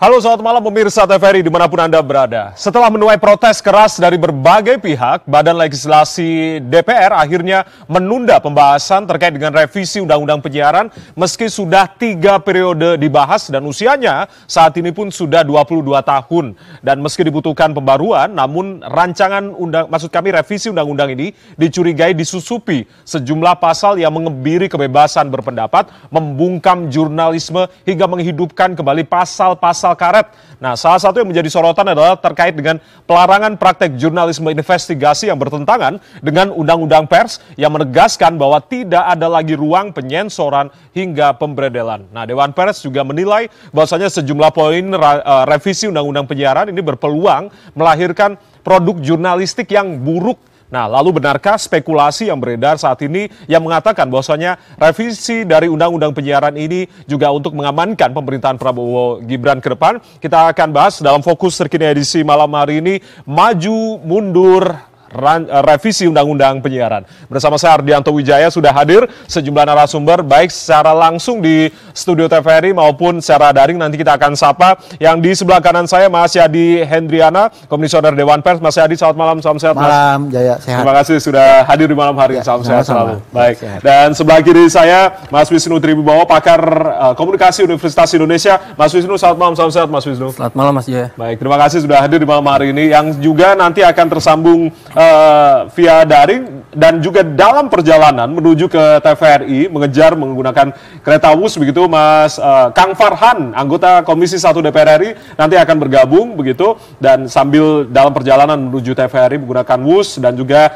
Halo, selamat malam pemirsa TVRI dimanapun Anda berada. Setelah menuai protes keras dari berbagai pihak, Badan Legislasi DPR akhirnya menunda pembahasan terkait dengan revisi Undang-Undang Penyiaran meski sudah 3 periode dibahas dan usianya saat ini pun sudah 22 tahun. Dan meski dibutuhkan pembaruan, namun revisi Undang-Undang ini dicurigai disusupi sejumlah pasal yang mengebiri kebebasan berpendapat, membungkam jurnalisme hingga menghidupkan kembali pasal-pasal karet. Nah, salah satu yang menjadi sorotan adalah terkait dengan pelarangan praktek jurnalisme investigasi yang bertentangan dengan Undang-Undang Pers yang menegaskan bahwa tidak ada lagi ruang penyensoran hingga pemberedelan. Nah, Dewan Pers juga menilai bahwasanya sejumlah poin revisi Undang-Undang Penyiaran ini berpeluang melahirkan produk jurnalistik yang buruk. Nah, lalu benarkah spekulasi yang beredar saat ini yang mengatakan bahwasanya revisi dari Undang-Undang Penyiaran ini juga untuk mengamankan pemerintahan Prabowo Gibran ke depan? Kita akan bahas dalam Fokus terkini edisi malam hari ini, maju mundur revisi Undang-Undang Penyiaran. Bersama saya Ardianto Wijaya sudah hadir sejumlah narasumber baik secara langsung di studio TVRI maupun secara daring. Nanti kita akan sapa. Yang di sebelah kanan saya Mas Yadi Hendriana, Komisioner Dewan Pers. Mas Yadi, selamat malam, salam sehat. Malam, Jaya, sehat. Terima kasih sudah hadir di malam hari. Ya, salam sehat selalu. Baik. Sehat. Dan sebelah kiri saya Mas Wisnu Triwibowo, pakar komunikasi Universitas Indonesia. Mas Wisnu, selamat malam, salam sehat Mas Wisnu. Selamat malam Mas Jaya. Baik, terima kasih sudah hadir di malam hari ini. Yang juga nanti akan tersambung via daring dan juga dalam perjalanan menuju ke TVRI mengejar menggunakan kereta WUS begitu, Mas Kang Farhan, anggota Komisi 1 DPR RI nanti akan bergabung begitu, dan sambil dalam perjalanan menuju TVRI menggunakan WUS, dan juga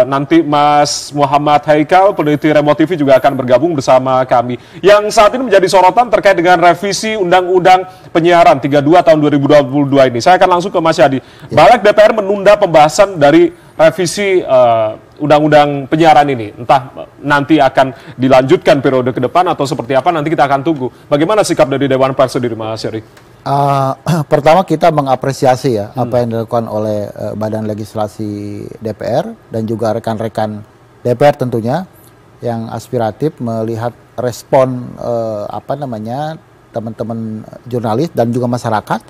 nanti Mas Muhammad Haikal, peneliti Remote TV juga akan bergabung bersama kami. Yang saat ini menjadi sorotan terkait dengan revisi Undang-Undang Penyiaran 32 tahun 2022 ini. Saya akan langsung ke Mas Yadi. Balik DPR menunda pembahasan dari revisi Undang-Undang Penyiaran ini. Entah nanti akan dilanjutkan periode ke depan atau seperti apa, nanti kita akan tunggu. Bagaimana sikap dari Dewan Pers sendiri, Mas Yadi? Pertama kita mengapresiasi ya apa yang dilakukan oleh Badan Legislasi DPR dan juga rekan-rekan DPR tentunya yang aspiratif melihat respon teman-teman jurnalis dan juga masyarakat.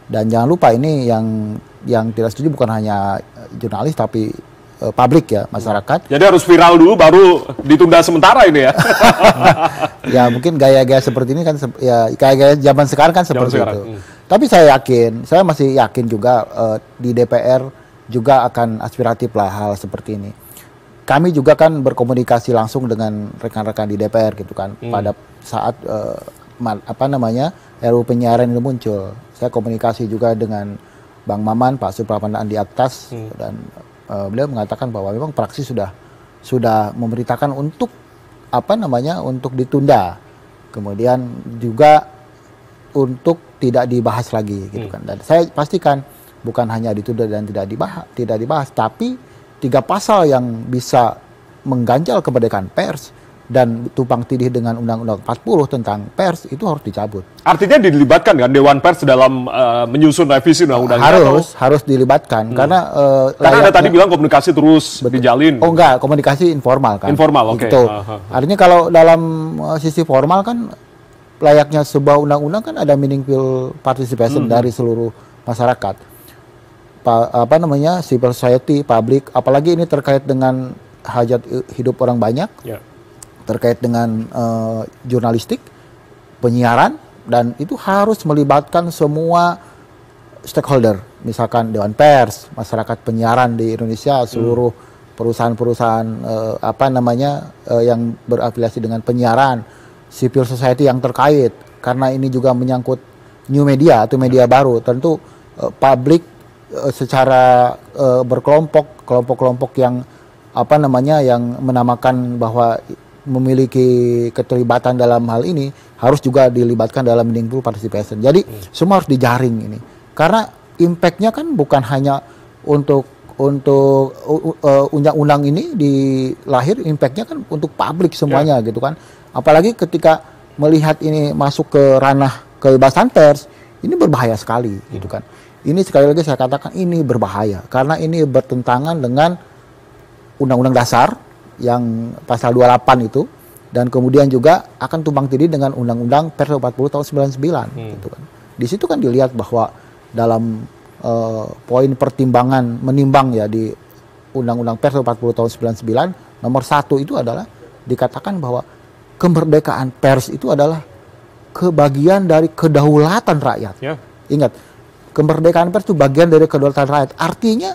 Dan jangan lupa ini yang tidak setuju bukan hanya jurnalis tapi publik ya, masyarakat. Jadi harus viral dulu baru ditunda sementara ini ya. Ya mungkin gaya-gaya seperti ini kan ya gaya-gaya zaman sekarang kan seperti itu. Tapi saya masih yakin juga di DPR juga akan aspiratif lah hal seperti ini. Kami juga kan berkomunikasi langsung dengan rekan-rekan di DPR gitu kan pada saat RUU Penyiaran itu muncul. Saya komunikasi juga dengan Bang Maman, Pak Suprapanda Andi Aktas, dan beliau mengatakan bahwa memang praksi sudah memberitakan untuk untuk ditunda, kemudian juga untuk tidak dibahas lagi gitu kan. Dan saya pastikan bukan hanya ditunda dan tidak dibahas, tapi 3 pasal yang bisa mengganjal kemerdekaan pers dan tumpang tindih dengan Undang-Undang 40 tentang pers itu harus dicabut. Artinya dilibatkan kan Dewan Pers dalam menyusun revisi undang-undang harus dilibatkan karena Anda tadi bilang komunikasi terus dijalin. Oh enggak, komunikasi informal kan. Informal, oke. Gitu. Artinya kalau dalam sisi formal kan layaknya sebuah undang-undang kan ada meaningful participation dari seluruh masyarakat. Civil society, publik, apalagi ini terkait dengan hajat hidup orang banyak. Yeah. Terkait dengan jurnalistik, penyiaran, dan itu harus melibatkan semua stakeholder, misalkan Dewan Pers, masyarakat penyiaran di Indonesia, seluruh perusahaan-perusahaan yang berafiliasi dengan penyiaran, civil society yang terkait, karena ini juga menyangkut new media atau media baru, tentu publik secara berkelompok, kelompok-kelompok yang apa namanya yang menamakan bahwa memiliki keterlibatan dalam hal ini harus juga dilibatkan dalam meaningful participation. Jadi semua harus dijaring ini. Karena impact-nya kan bukan hanya untuk undang-undang ini dilahir, impact-nya kan untuk publik semuanya gitu kan. Apalagi ketika melihat ini masuk ke ranah kebebasan pers, ini berbahaya sekali gitu kan. Ini sekali lagi saya katakan ini berbahaya karena ini bertentangan dengan Undang-Undang Dasar yang pasal 28 itu, dan kemudian juga akan tumbang tindih dengan Undang-Undang Pers 40 tahun 99 gitu kan. Di situ kan dilihat bahwa dalam poin pertimbangan menimbang ya di Undang-Undang Pers 40 tahun 99 nomor 1 itu adalah dikatakan bahwa kemerdekaan pers itu adalah kebagian dari kedaulatan rakyat. Ingat, kemerdekaan pers itu bagian dari kedaulatan rakyat. Artinya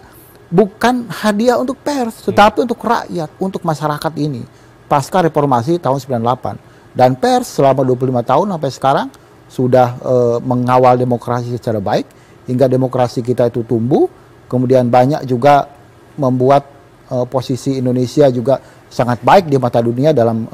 bukan hadiah untuk pers, tetapi untuk rakyat, untuk masyarakat ini. Pasca reformasi tahun 98. Dan pers selama 25 tahun sampai sekarang sudah mengawal demokrasi secara baik, hingga demokrasi kita itu tumbuh, kemudian banyak juga membuat posisi Indonesia juga sangat baik di mata dunia dalam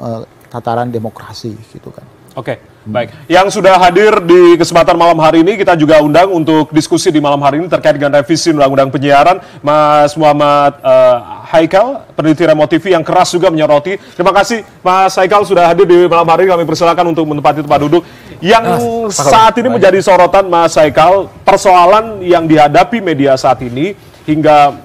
tataran demokrasi gitu kan. Oke, baik. Yang sudah hadir di kesempatan malam hari ini, kita juga undang untuk diskusi di malam hari ini terkait dengan revisi Undang-Undang Penyiaran, Mas Muhammad Haikal, peneliti Remo TV yang keras juga menyoroti. Terima kasih Mas Haikal sudah hadir di malam hari ini, kami persilakan untuk menempati tempat duduk. Yang saat ini menjadi sorotan Mas Haikal, persoalan yang dihadapi media saat ini hingga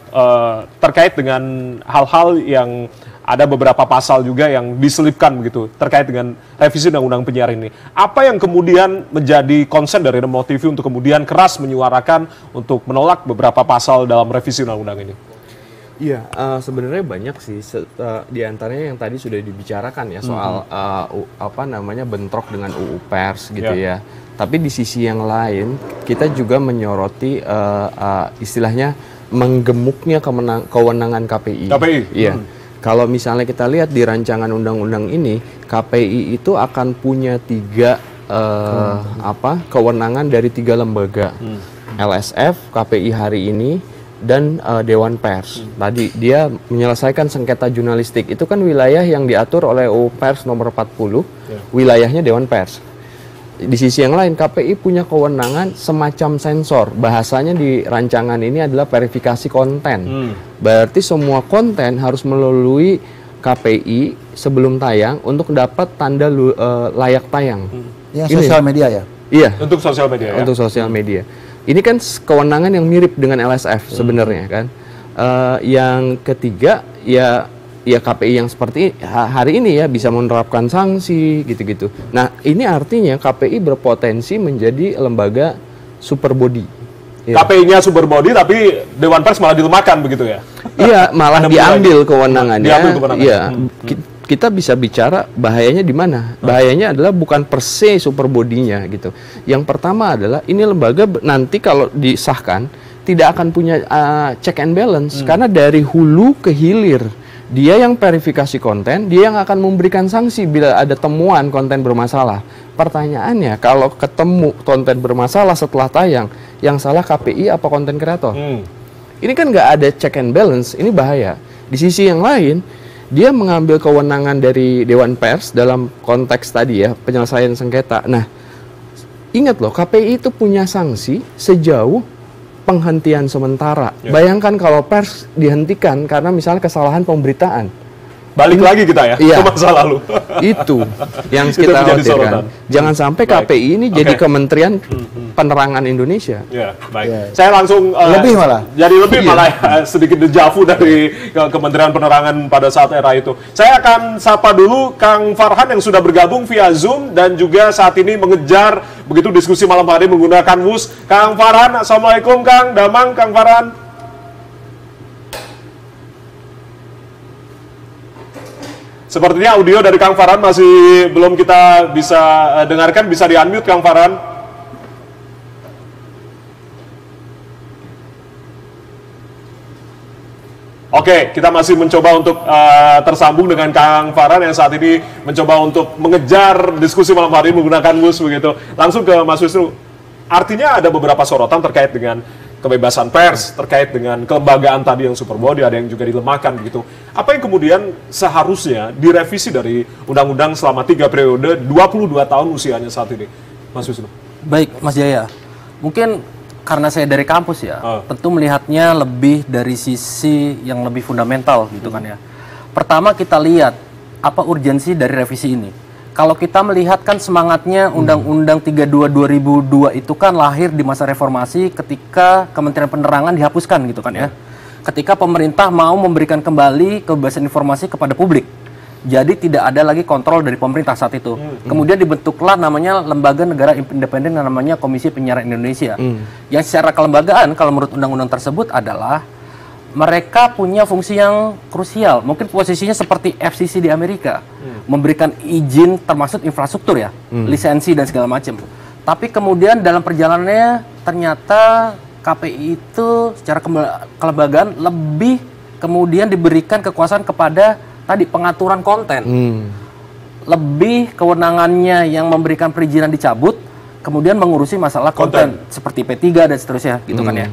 terkait dengan hal-hal yang ada beberapa pasal juga yang diselipkan begitu terkait dengan revisi Undang-Undang Penyiaran ini. Apa yang kemudian menjadi konsen dari Remo TV untuk kemudian keras menyuarakan untuk menolak beberapa pasal dalam revisi Undang-Undang ini? Iya, sebenarnya banyak sih. Di antaranya yang tadi sudah dibicarakan ya soal apa namanya bentrok dengan UU Pers gitu ya. Tapi di sisi yang lain kita juga menyoroti istilahnya menggemuknya kewenangan KPI. Iya. Kalau misalnya kita lihat di rancangan undang-undang ini, KPI itu akan punya kewenangan dari 3 lembaga. LSF, KPI hari ini, dan Dewan Pers. Tadi dia menyelesaikan sengketa jurnalistik. Itu kan wilayah yang diatur oleh UU Pers nomor 40, wilayahnya Dewan Pers. Di sisi yang lain, KPI punya kewenangan semacam sensor. Bahasanya di rancangan ini adalah verifikasi konten. Berarti semua konten harus melalui KPI sebelum tayang untuk dapat tanda layak tayang. Yang sosial media ya? Iya. Untuk sosial media ya? Untuk sosial media. Ini kan kewenangan yang mirip dengan LSF sebenarnya kan. Yang ketiga ya KPI yang seperti hari ini ya bisa menerapkan sanksi gitu-gitu. Nah ini artinya KPI berpotensi menjadi lembaga super body. Ya. KPI-nya super body tapi Dewan Pers malah dilemahkan begitu ya? Iya, malah diambil kewenangannya. Iya. Kita bisa bicara bahayanya di mana? Bahayanya adalah bukan per se super body-nya gitu. Yang pertama adalah ini lembaga nanti kalau disahkan tidak akan punya check and balance karena dari hulu ke hilir dia yang verifikasi konten, dia yang akan memberikan sanksi bila ada temuan konten bermasalah. Pertanyaannya, kalau ketemu konten bermasalah setelah tayang, yang salah KPI apa konten kreator? Ini kan nggak ada check and balance, ini bahaya. Di sisi yang lain, dia mengambil kewenangan dari Dewan Pers dalam konteks tadi ya, penyelesaian sengketa. Nah, ingat loh, KPI itu punya sanksi sejauh penghentian sementara. Bayangkan kalau pers dihentikan karena misalnya kesalahan pemberitaan. Balik lagi kita ya ke masa lalu. Itu yang kita khawatirkan. Jangan sampai KPI ini jadi Kementerian Penerangan Indonesia. Ya, baik. Saya langsung lebih malah. Jadi lebih malah sedikit dejavu dari Kementerian Penerangan pada saat era itu. Saya akan sapa dulu Kang Farhan yang sudah bergabung via Zoom dan juga saat ini mengejar begitu diskusi malam hari menggunakan WUS. Kang Farhan, Assalamualaikum Kang Damang, Kang Farhan. Sepertinya audio dari Kang Farhan masih belum kita bisa dengarkan, bisa di-unmute Kang Farhan. Oke, kita masih mencoba untuk tersambung dengan Kang Farhan yang saat ini mencoba untuk mengejar diskusi malam hari menggunakan WUS begitu. Langsung ke Mas Wisnu. Artinya ada beberapa sorotan terkait dengan kebebasan pers, terkait dengan kelembagaan tadi yang super body, ada yang juga dilemahkan begitu. Apa yang kemudian seharusnya direvisi dari undang-undang selama 3 periode 22 tahun usianya saat ini, Mas Wisnu? Baik, Mas Jaya. Mungkin karena saya dari kampus ya, tentu melihatnya lebih dari sisi yang lebih fundamental gitu kan ya. Pertama kita lihat apa urgensi dari revisi ini. Kalau kita melihat kan semangatnya Undang-Undang 32 2002 itu kan lahir di masa reformasi ketika Kementerian Penerangan dihapuskan gitu kan ya. Ketika pemerintah mau memberikan kembali kebebasan informasi kepada publik. Jadi tidak ada lagi kontrol dari pemerintah saat itu. Kemudian dibentuklah namanya lembaga negara independen yang namanya Komisi Penyiaran Indonesia. Yang secara kelembagaan kalau menurut undang-undang tersebut adalah mereka punya fungsi yang krusial. Mungkin posisinya seperti FCC di Amerika. Memberikan izin termasuk infrastruktur ya, lisensi dan segala macam. Tapi kemudian dalam perjalanannya ternyata KPI itu secara kelembagaan lebih kemudian diberikan kekuasaan kepada tadi pengaturan konten. Lebih kewenangannya yang memberikan perizinan dicabut, kemudian mengurusi masalah konten seperti P3 dan seterusnya gitu kan ya.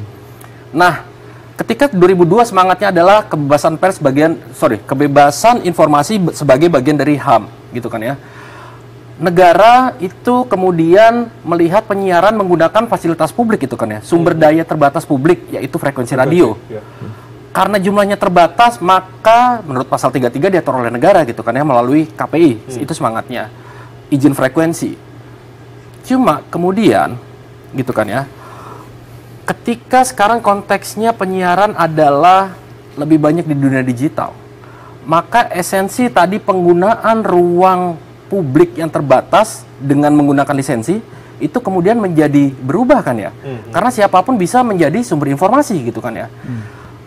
Nah, ketika 2002 semangatnya adalah kebebasan pers kebebasan informasi sebagai bagian dari HAM gitu kan ya. Negara itu kemudian melihat penyiaran menggunakan fasilitas publik gitu kan ya. Sumber daya terbatas publik yaitu frekuensi radio. Karena jumlahnya terbatas, maka menurut pasal 33 diatur oleh negara gitu kan ya melalui KPI. Itu semangatnya. Izin frekuensi. Cuma kemudian gitu kan ya. Ketika sekarang konteksnya penyiaran adalah lebih banyak di dunia digital, maka esensi tadi penggunaan ruang publik yang terbatas dengan menggunakan lisensi itu kemudian menjadi berubah kan ya. Karena siapapun bisa menjadi sumber informasi gitu kan ya.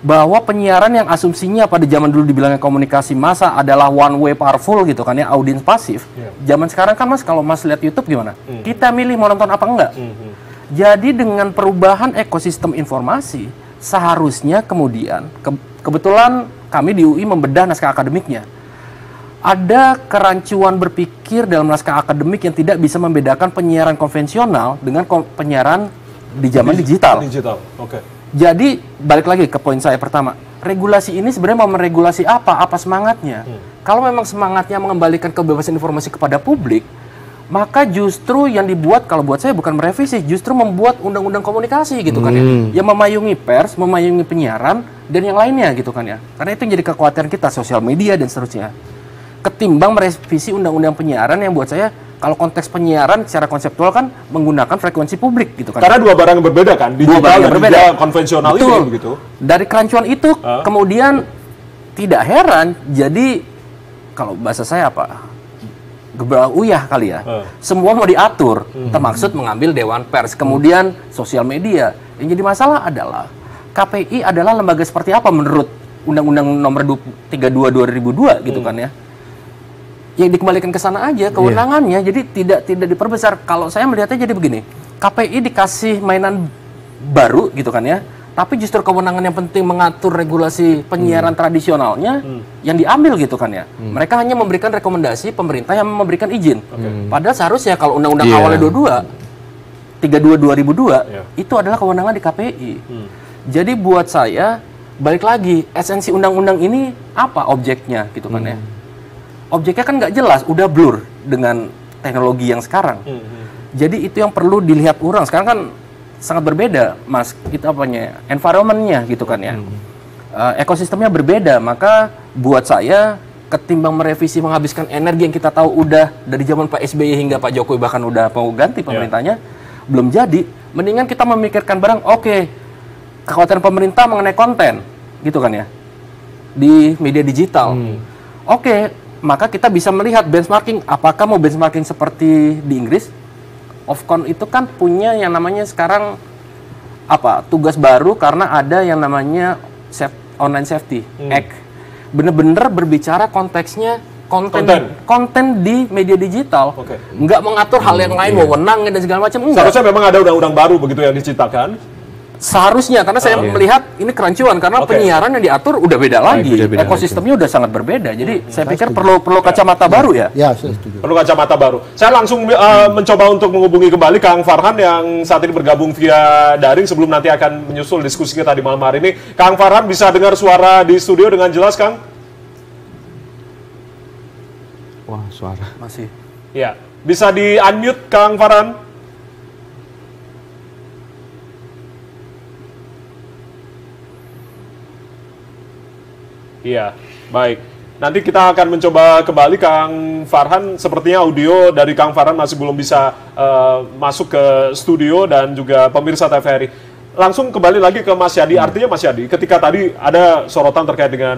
Bahwa penyiaran yang asumsinya pada zaman dulu dibilangnya komunikasi massa adalah one way powerful gitu kan ya, audiens pasif. Zaman sekarang kan Mas kalau Mas lihat YouTube gimana? Kita milih mau nonton apa enggak. Jadi dengan perubahan ekosistem informasi, seharusnya kemudian, kebetulan kami di UI membedah naskah akademiknya. Ada kerancuan berpikir dalam naskah akademik yang tidak bisa membedakan penyiaran konvensional dengan penyiaran di zaman digital. Jadi, balik lagi ke poin saya pertama. Regulasi ini sebenarnya mau meregulasi apa? Apa semangatnya? Kalau memang semangatnya mengembalikan kebebasan informasi kepada publik, maka justru yang dibuat, kalau buat saya bukan merevisi, justru membuat undang-undang komunikasi gitu kan ya, yang memayungi pers, memayungi penyiaran dan yang lainnya gitu kan ya. Karena itu yang jadi kekhawatiran kita, sosial media dan seterusnya. Ketimbang merevisi undang-undang penyiaran yang buat saya, kalau konteks penyiaran secara konseptual kan menggunakan frekuensi publik gitu kan. Karena dua barang yang berbeda kan, digital dan juga konvensional. Betul. Ini begitu. Dari kerancuan itu kemudian tidak heran jadi kalau bahasa saya apa? Uyah kali ya. Semua mau diatur, termaksud mengambil dewan pers, kemudian sosial media. Yang jadi masalah adalah KPI adalah lembaga seperti apa menurut Undang-Undang Nomor 32 2002 gitu kan ya. Yang dikembalikan ke sana aja kewenangannya, jadi tidak diperbesar. Kalau saya melihatnya jadi begini, KPI dikasih mainan baru gitu kan ya. Tapi justru kewenangan yang penting mengatur regulasi penyiaran tradisionalnya yang diambil gitu kan ya. Mereka hanya memberikan rekomendasi, pemerintah yang memberikan izin. Padahal seharusnya kalau undang-undang awalnya 32 2002 itu adalah kewenangan di KPI. Jadi buat saya balik lagi esensi undang-undang ini apa objeknya gitu kan ya. Objeknya kan nggak jelas, udah blur dengan teknologi yang sekarang. Jadi itu yang perlu dilihat ulang. Sekarang kan sangat berbeda, Mas. Itu apanya? Environment-nya gitu kan ya. Ekosistemnya berbeda, maka buat saya ketimbang merevisi menghabiskan energi yang kita tahu udah dari zaman Pak SBY hingga Pak Jokowi bahkan udah mau ganti pemerintahnya, belum jadi, mendingan kita memikirkan barang, kekhawatiran pemerintah mengenai konten, gitu kan ya, di media digital. Maka kita bisa melihat benchmarking, apakah mau benchmarking seperti di Inggris? Ofcom itu kan punya yang namanya sekarang tugas baru karena ada yang namanya Online Safety Act. Bener-bener berbicara konteksnya konten di media digital, nggak mengatur hal yang lain, wewenang dan segala macam. Seharusnya memang ada undang-undang baru begitu yang diciptakan. Seharusnya, karena saya melihat ini kerancuan karena penyiaran yang diatur udah beda lagi, ekosistemnya udah sangat berbeda. Jadi saya pikir perlu kacamata baru ya. Ya, saya setuju. Perlu kacamata baru. Saya langsung mencoba untuk menghubungi kembali Kang Farhan yang saat ini bergabung via daring sebelum nanti akan menyusul diskusi kita di malam hari ini. Kang Farhan bisa dengar suara di studio dengan jelas, Kang? Wah, suara. Masih. Ya, bisa di-unmute Kang Farhan? Iya, baik. Nanti kita akan mencoba kembali Kang Farhan. Sepertinya audio dari Kang Farhan masih belum bisa masuk ke studio dan juga pemirsa TVRI. Langsung kembali lagi ke Mas Yadi. Artinya Mas Yadi, ketika tadi ada sorotan terkait dengan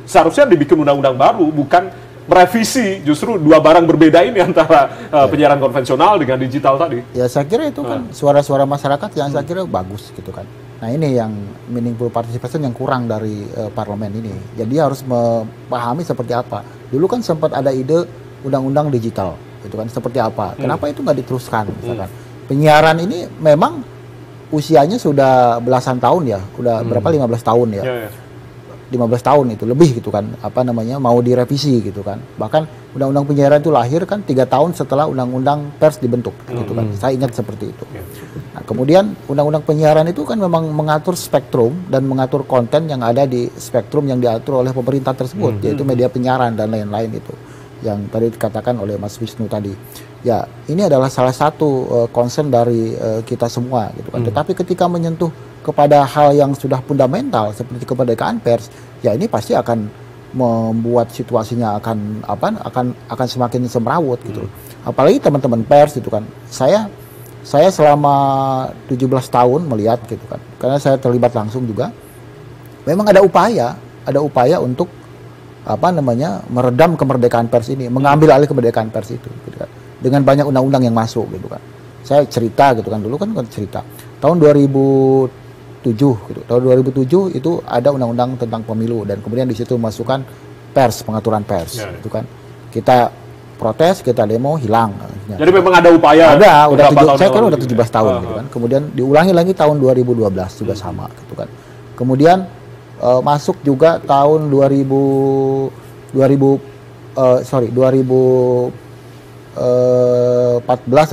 seharusnya dibikin undang-undang baru, bukan merevisi, justru dua barang berbeda ini antara penyiaran konvensional dengan digital tadi. Ya, saya kira itu kan suara-suara masyarakat yang saya kira bagus gitu kan. Nah, ini yang meaningful participation yang kurang dari parlemen ini. Jadi harus memahami seperti apa. Dulu kan sempat ada ide undang-undang digital, gitu kan, seperti apa. Kenapa itu nggak diteruskan, misalkan. Penyiaran ini memang usianya sudah belasan tahun ya, udah berapa, 15 tahun ya. 15 tahun itu lebih gitu kan, apa namanya, mau direvisi gitu kan. Bahkan undang-undang penyiaran itu lahir kan 3 tahun setelah undang-undang pers dibentuk gitu kan. Saya ingat seperti itu. Nah, kemudian undang-undang penyiaran itu kan memang mengatur spektrum dan mengatur konten yang ada di spektrum yang diatur oleh pemerintah tersebut, yaitu media penyiaran dan lain-lain itu. Yang tadi dikatakan oleh Mas Wisnu tadi. Ya, ini adalah salah satu concern dari kita semua gitu kan. Tetapi ketika menyentuh kepada hal yang sudah fundamental seperti kemerdekaan pers, ya ini pasti akan membuat situasinya akan semakin semrawut gitu. Apalagi teman-teman pers itu kan. Saya selama 17 tahun melihat gitu kan. Karena saya terlibat langsung juga. Memang ada upaya untuk meredam kemerdekaan pers ini, mengambil alih kemerdekaan pers itu gitu kan. Dengan banyak undang-undang yang masuk gitu kan. Saya cerita gitu kan, dulu kan cerita. Tahun 2007 gitu. Tahun 2007 itu ada undang-undang tentang pemilu dan kemudian di situ masukkan pers, pengaturan pers gitu kan. Kita protes, kita demo, hilang. Jadi memang ada upaya. Saya kan udah 17 tahun gitu kan. Kemudian diulangi lagi tahun 2012 juga sama gitu kan. Kemudian masuk juga tahun 2014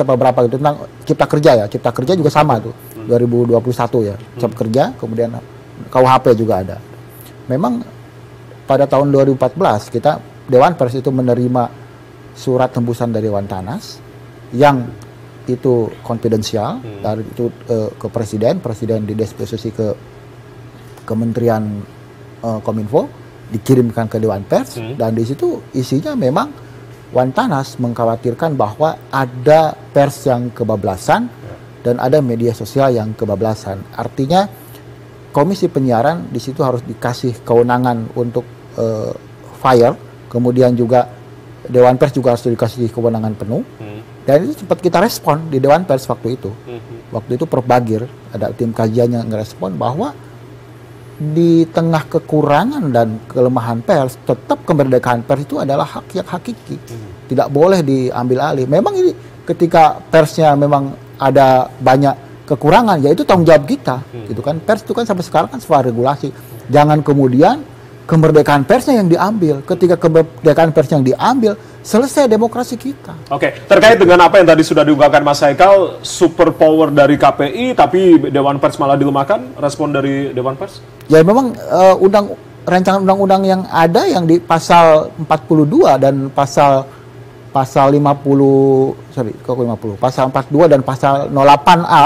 apa berapa gitu tentang Cipta Kerja ya. Cipta Kerja juga sama tuh. 2021 ya. Cipta Kerja, kemudian KUHP juga ada. Memang pada tahun 2014 kita Dewan Pers itu menerima surat tembusan dari Dewan Tanas yang itu konfidensial dari itu ke presiden didisposisi ke Kementerian Kominfo, dikirimkan ke Dewan Pers dan di situ isinya memang Dewan Tanas mengkhawatirkan bahwa ada pers yang kebablasan dan ada media sosial yang kebablasan. Artinya Komisi Penyiaran di situ harus dikasih kewenangan untuk fire, kemudian juga Dewan Pers juga harus dikasih kewenangan penuh. Dan itu sempat kita respon di Dewan Pers waktu itu. Waktu itu Prof. Bagir, ada tim kajian yang ngerespon bahwa di tengah kekurangan dan kelemahan pers, tetap kemerdekaan pers itu adalah hak yang hakiki. Tidak boleh diambil alih. Memang ini ketika persnya memang ada banyak kekurangan, ya itu tanggung jawab kita. Gitu kan. Pers itu kan sampai sekarang kan sebuah regulasi. Jangan kemudian kemerdekaan persnya yang diambil. Ketika kemerdekaan pers yang diambil, selesai demokrasi kita. Oke, terkait dengan apa yang tadi sudah diungkapkan Mas Haikal, super power dari KPI, tapi Dewan Pers malah dilemahkan, respon dari Dewan Pers? Ya memang rancangan undang-undang yang ada yang di pasal 42 dan pasal 50, pasal 42 dan pasal 08A,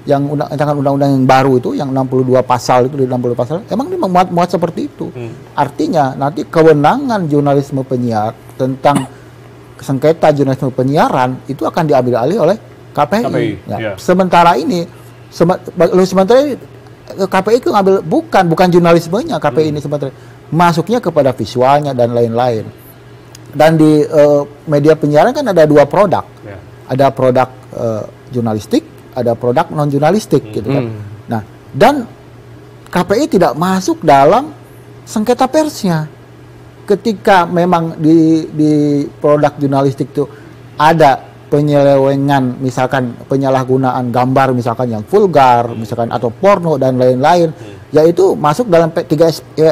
yang rancangan undang-undang yang baru itu, yang 62 pasal itu, di 60 pasal, emang dia memuat seperti itu. Artinya nanti kewenangan jurnalisme penyiar tentang sengketa jurnalisme penyiaran itu akan diambil alih oleh KPI. Ya. Sementara ini, KPI itu ngambil bukan jurnalismenya KPI ini sementara masuknya kepada visualnya dan lain-lain. Dan di media penyiaran kan ada dua produk, ada produk jurnalistik, ada produk non jurnalistik gitu kan. Nah, dan KPI tidak masuk dalam sengketa persnya. Ketika memang di produk jurnalistik itu ada penyelewengan, misalkan penyalahgunaan gambar misalkan yang vulgar, misalkan atau porno dan lain-lain, yaitu masuk dalam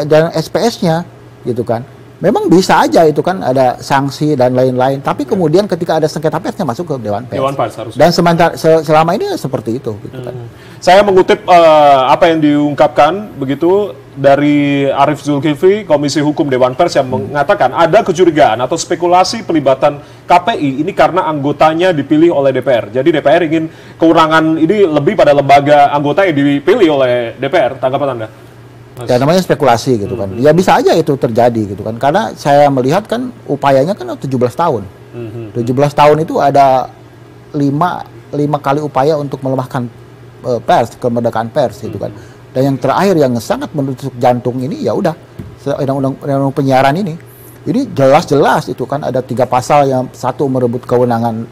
dalam SPS-nya gitu kan. Memang bisa aja itu kan ada sanksi dan lain-lain, tapi kemudian ketika ada sengketa persnya masuk ke Dewan Pers. Dewan Pers harus. Dan selama ini seperti itu gitu kan. Saya mengutip apa yang diungkapkan begitu dari Arief Zulkifli, Komisi Hukum Dewan Pers yang mengatakan ada kecurigaan atau spekulasi pelibatan KPI ini karena anggotanya dipilih oleh DPR. Jadi DPR ingin kewenangan ini lebih pada lembaga anggota yang dipilih oleh DPR. Tanggapan Anda? Ya namanya spekulasi gitu kan. Ya bisa aja itu terjadi gitu kan. Karena saya melihat kan upayanya kan 17 tahun. 17 tahun itu ada 5 kali upaya untuk melemahkan pers, kemerdekaan pers gitu kan. Dan yang terakhir yang sangat menusuk jantung ini ya udah undang-undang penyiaran ini. Ini jelas-jelas itu kan ada 3 pasal yang satu merebut kewenangan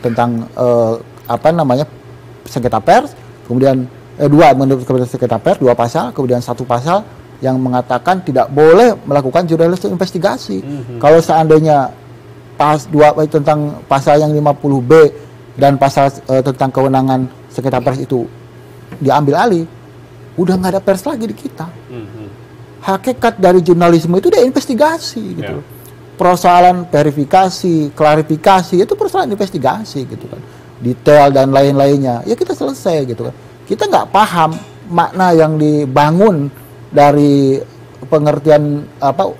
tentang sengketa pers, kemudian 2 menurut sengketa pers, 2 pasal, kemudian 1 pasal yang mengatakan tidak boleh melakukan jurnalisme investigasi. Kalau seandainya tentang pasal yang 50B dan pasal tentang kewenangan sengketa pers itu diambil alih, udah nggak ada pers lagi di kita. Hakikat dari jurnalisme itu dia investigasi gitu. Persoalan verifikasi, klarifikasi itu persoalan investigasi gitu kan. Detail dan lain-lainnya, ya kita selesai gitu kan. Kita nggak paham makna yang dibangun dari pengertian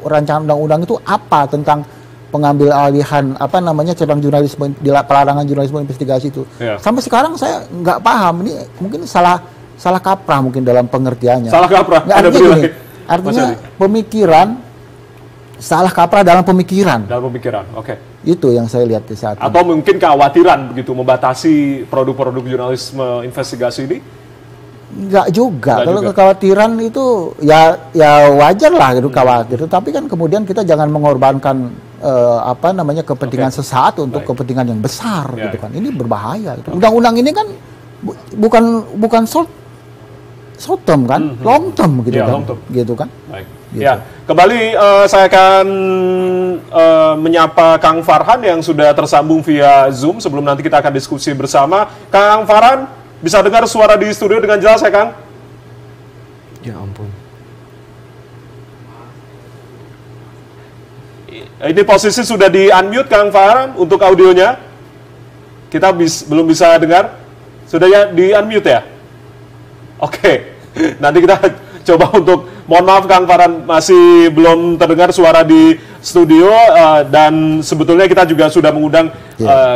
rancangan undang-undang itu apa tentang pengambil alihan cabang jurnalisme, pelarangan jurnalisme investigasi itu. Sampai sekarang saya nggak paham, ini mungkin salah kaprah mungkin dalam pengertiannya. Salah kaprah. Artinya pemikiran salah kaprah dalam pemikiran. Dalam pemikiran, oke. Itu yang saya lihat di saat ini. Atau mungkin kekhawatiran begitu membatasi produk-produk jurnalisme investigasi ini? Enggak juga. Kalau kekhawatiran itu ya wajar lah gitu khawatir. Tapi kan kemudian kita jangan mengorbankan kepentingan sesaat untuk kepentingan yang besar gitu kan. Ini berbahaya. Gitu. Undang-undang ini kan bukan short term kan, long term gitu kan. Long term. Gitu kan. Baik. Gitu. Ya, kembali saya akan menyapa Kang Farhan yang sudah tersambung via Zoom sebelum nanti kita akan diskusi bersama. Kang Farhan, bisa dengar suara di studio dengan jelas ya, Kang? Ya ampun. Ini posisi sudah di-unmute, Kang Farhan, untuk audionya. Kita belum bisa dengar. Sudah ya di-unmute ya? Oke. Nanti kita coba untuk, mohon maaf Kang Farhan, masih belum terdengar suara di studio, dan sebetulnya kita juga sudah mengundang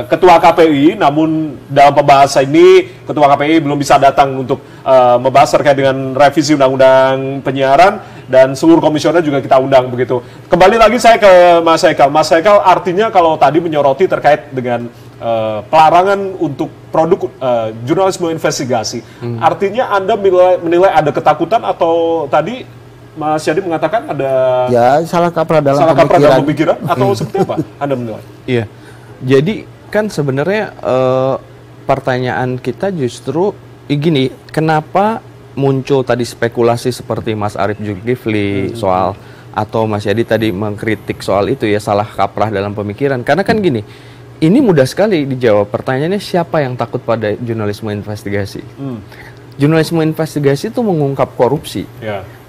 Ketua KPI, namun dalam pembahasan ini Ketua KPI belum bisa datang untuk membahas terkait dengan revisi Undang-Undang Penyiaran, dan seluruh komisioner juga kita undang begitu. Kembali lagi saya ke Mas Haikal. Mas Haikal, artinya kalau tadi menyoroti terkait dengan pelarangan untuk produk jurnalisme investigasi, artinya Anda menilai ada ketakutan atau tadi Mas Yadi mengatakan ada salah kaprah dalam pemikiran atau seperti apa Anda menilai? Iya. Jadi kan sebenarnya pertanyaan kita justru gini, kenapa muncul tadi spekulasi seperti Mas Arief Zulkifli soal, atau Mas Yadi tadi mengkritik soal itu ya, salah kaprah dalam pemikiran. Karena kan gini, ini mudah sekali dijawab. Pertanyaannya siapa yang takut pada jurnalisme investigasi? Jurnalisme investigasi itu mengungkap korupsi.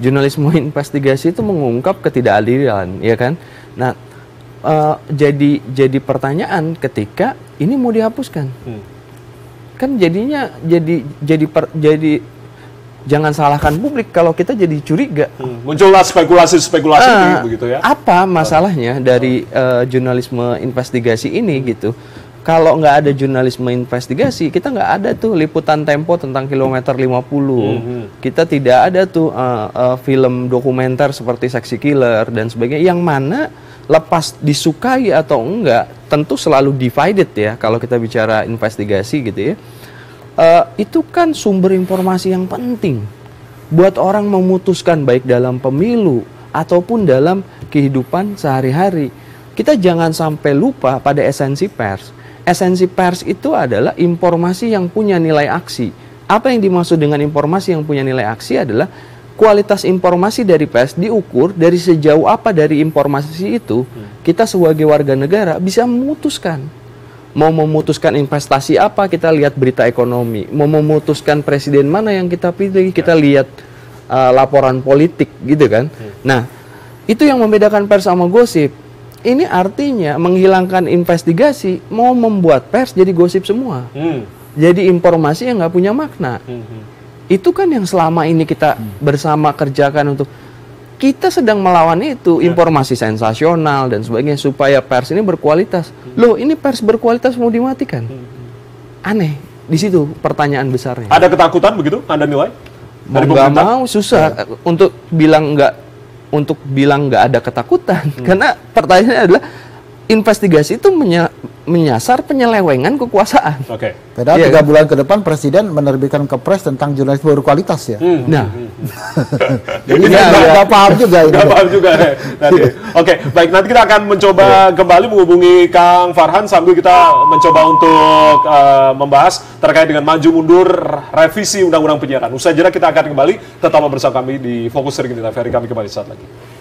Jurnalisme investigasi itu mengungkap ketidakadilan, ya kan? Nah, jadi pertanyaan ketika ini mau dihapuskan, kan jadinya jadi jangan salahkan publik kalau kita jadi curiga. Muncullah spekulasi ini, begitu ya. Apa masalahnya dari jurnalisme investigasi ini gitu? Kalau nggak ada jurnalisme investigasi, kita nggak ada tuh liputan Tempo tentang kilometer 50. Kita tidak ada tuh film dokumenter seperti Seksi Killer dan sebagainya, yang mana lepas disukai atau enggak, tentu selalu divided ya kalau kita bicara investigasi gitu ya. Itu kan sumber informasi yang penting buat orang memutuskan baik dalam pemilu ataupun dalam kehidupan sehari-hari. Kita jangan sampai lupa pada esensi pers. Esensi pers itu adalah informasi yang punya nilai aksi. Apa yang dimaksud dengan informasi yang punya nilai aksi adalah kualitas informasi dari pers diukur dari sejauh apa dari informasi itu kita sebagai warga negara bisa memutuskan Mau memutuskan investasi apa, kita lihat berita ekonomi. Mau memutuskan presiden mana yang kita pilih, kita lihat laporan politik gitu kan. Nah, itu yang membedakan pers sama gosip. Ini artinya menghilangkan investigasi, mau membuat pers jadi gosip semua. Jadi informasi yang nggak punya makna. Itu kan yang selama ini kita bersama kerjakan untuk kita sedang melawan itu, informasi sensasional dan sebagainya supaya pers ini berkualitas. Loh, ini pers berkualitas mau dimatikan. Aneh. Di situ pertanyaan besarnya. Ada ketakutan begitu Anda nilai? Mau nggak mau susah untuk bilang nggak ada ketakutan. Karena pertanyaannya adalah investigasi itu menyasar penyelewengan kekuasaan. Oke. Padahal 3 bulan ke depan Presiden menerbitkan kepres tentang jurnalisme berkualitas ya. Nah, jadi nggak paham juga ini. Nggak paham juga. Oke, baik. Nanti kita akan mencoba kembali menghubungi Kang Farhan sambil kita mencoba untuk membahas terkait dengan maju mundur revisi Undang-Undang Penyiaran. Usai jeda kita akan kembali tetaplah bersama kami di Fokus Ring TVRI. Kami kembali saat lagi.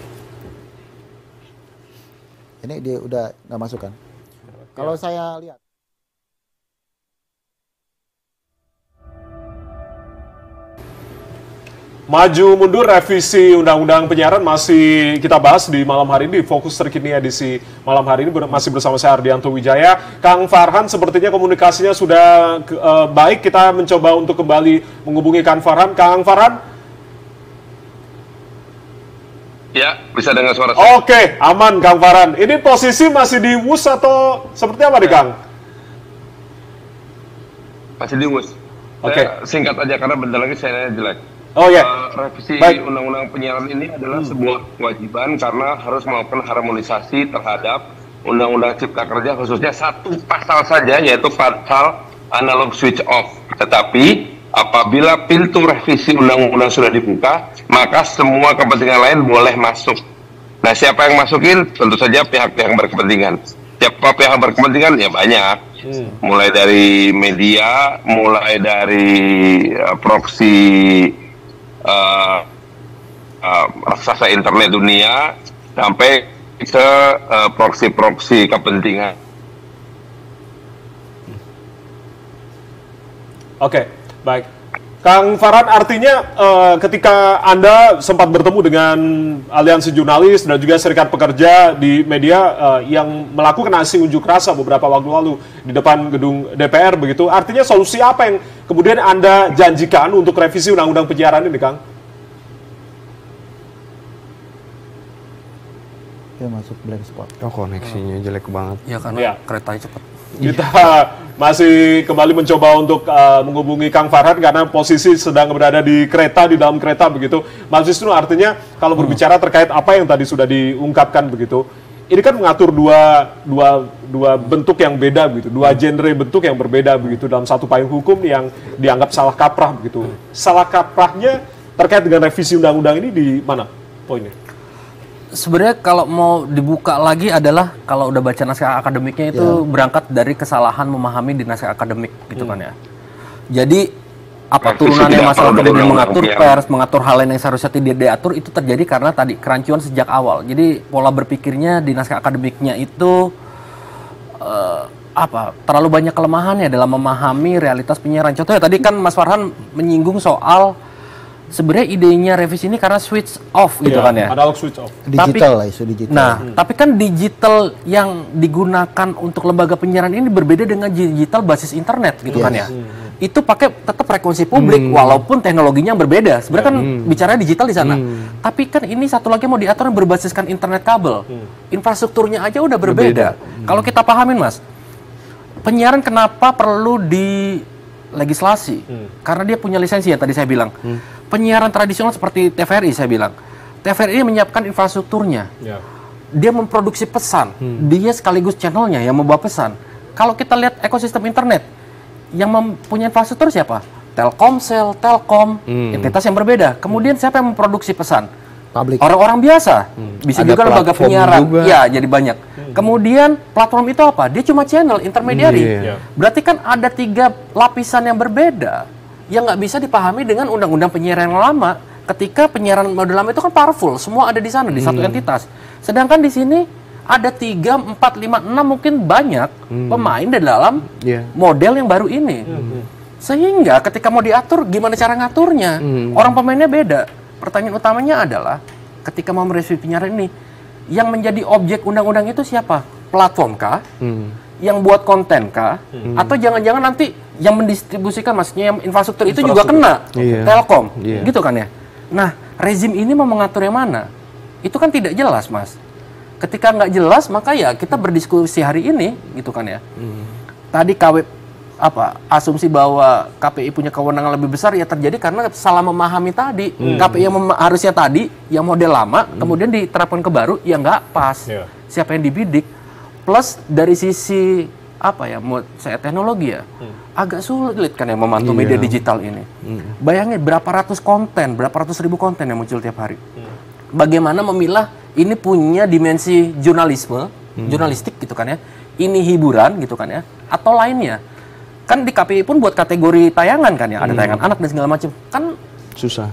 Ini dia udah nggak masuk kan? Kalau saya lihat. Maju mundur revisi Undang-Undang Penyiaran masih kita bahas di malam hari ini, Fokus Terkini edisi malam hari ini masih bersama saya Ardianto Wijaya. Kang Farhan sepertinya komunikasinya sudah baik, kita mencoba untuk kembali menghubungi Kang Farhan. Kang Farhan? Ya, bisa dengar suara saya. Oke, aman Kang Farhan. Ini posisi masih di WUS atau seperti apa nih Kang? Masih di WUS. Oke. Singkat aja karena bentar lagi saya jelek. Oh ya. Revisi Baik. Undang-Undang Penyiaran ini adalah sebuah kewajiban karena harus melakukan harmonisasi terhadap Undang-Undang Cipta Kerja, khususnya satu pasal saja, yaitu pasal analog switch off. Tetapi apabila pintu revisi undang-undang sudah dibuka, maka semua kepentingan lain boleh masuk. Nah, siapa yang masukin? Tentu saja pihak-pihak yang berkepentingan. Siapa pihak yang berkepentingan? Ya banyak. Mulai dari media, mulai dari proksi raksasa internet dunia, sampai ke proksi-proksi kepentingan. Oke, baik. Kang Farhan, artinya ketika Anda sempat bertemu dengan aliansi jurnalis dan juga serikat pekerja di media yang melakukan aksi unjuk rasa beberapa waktu lalu di depan gedung DPR begitu, artinya solusi apa yang kemudian Anda janjikan untuk revisi Undang-Undang Penyiaran ini, Kang? Ya, masuk blank spot. oh koneksinya jelek banget. Ya karena keretanya cepat. Kita masih kembali mencoba untuk menghubungi Kang Farhan karena posisi sedang berada di kereta, di dalam kereta begitu. Mas Wisnu, artinya kalau berbicara terkait apa yang tadi sudah diungkapkan begitu, ini kan mengatur dua bentuk yang beda begitu, dua genre bentuk yang berbeda begitu dalam satu payung hukum yang dianggap salah kaprah begitu. Salah kaprahnya terkait dengan revisi undang-undang ini di mana poinnya? Sebenarnya kalau mau dibuka lagi adalah kalau udah baca naskah akademiknya itu berangkat dari kesalahan memahami di naskah akademik gitu kan ya. Jadi apa turunannya masalah kemudian mengatur pers, mengatur hal lain yang seharusnya tidak diatur itu terjadi karena tadi kerancuan sejak awal. Jadi pola berpikirnya di naskah akademiknya itu terlalu banyak kelemahannya dalam memahami realitas penyiaran. Contohnya tadi kan Mas Farhan menyinggung soal sebenarnya idenya revisi ini karena switch off gitu kan ya. Analog switch off. Digital lah, isu digital. Nah, tapi kan digital yang digunakan untuk lembaga penyiaran ini berbeda dengan digital basis internet gitu kan ya. Itu pakai tetap frekuensi publik walaupun teknologinya yang berbeda. Sebenarnya kan bicara digital di sana. Tapi kan ini satu lagi mau diatur yang berbasiskan internet kabel. Infrastrukturnya aja udah berbeda. Kalau kita pahamin, Mas, penyiaran kenapa perlu di legislasi? Karena dia punya lisensi ya tadi saya bilang. Penyiaran tradisional seperti TVRI saya bilang. TVRI menyiapkan infrastrukturnya. Dia memproduksi pesan. Dia sekaligus channelnya yang membawa pesan. Kalau kita lihat ekosistem internet, yang mempunyai infrastruktur siapa? Telkomsel, Telkom, entitas yang berbeda. Kemudian siapa yang memproduksi pesan? Public. Orang-orang biasa. Bisa Ada juga lembaga platform penyiaran. juga. Ya, jadi banyak. Kemudian platform itu apa? Dia cuma channel, intermediary. Berarti kan ada 3 lapisan yang berbeda yang nggak bisa dipahami dengan undang-undang penyiaran yang lama. Ketika penyiaran model lama itu kan powerful, semua ada di sana di satu entitas. Sedangkan di sini ada 3, 4, 5, 6 mungkin banyak pemain di dalam model yang baru ini. Sehingga ketika mau diatur, gimana cara ngaturnya? Orang pemainnya beda. Pertanyaan utamanya adalah, ketika mau mereview penyiaran ini, yang menjadi objek undang-undang itu siapa? Platform kah? Yang buat konten kah? Atau jangan-jangan nanti yang mendistribusikan, maksudnya yang infrastruktur itu juga kena? Telkom, gitu kan ya? Nah, rezim ini mau mengatur yang mana? Itu kan tidak jelas, Mas. Ketika nggak jelas, maka ya kita berdiskusi hari ini, gitu kan ya. Tadi asumsi bahwa KPI punya kewenangan lebih besar ya terjadi karena salah memahami tadi. KPI yang harusnya tadi yang model lama, kemudian diterapkan ke baru, ya nggak pas. Siapa yang dibidik? Plus dari sisi saya teknologi ya, agak sulit kan ya memantau media digital ini. Bayangin berapa ratus ribu konten yang muncul tiap hari. Bagaimana memilah ini punya dimensi jurnalistik gitu kan ya, ini hiburan gitu kan ya, atau lainnya. Kan di KPI pun buat kategori tayangan kan ya, ada tayangan anak dan segala macam. Kan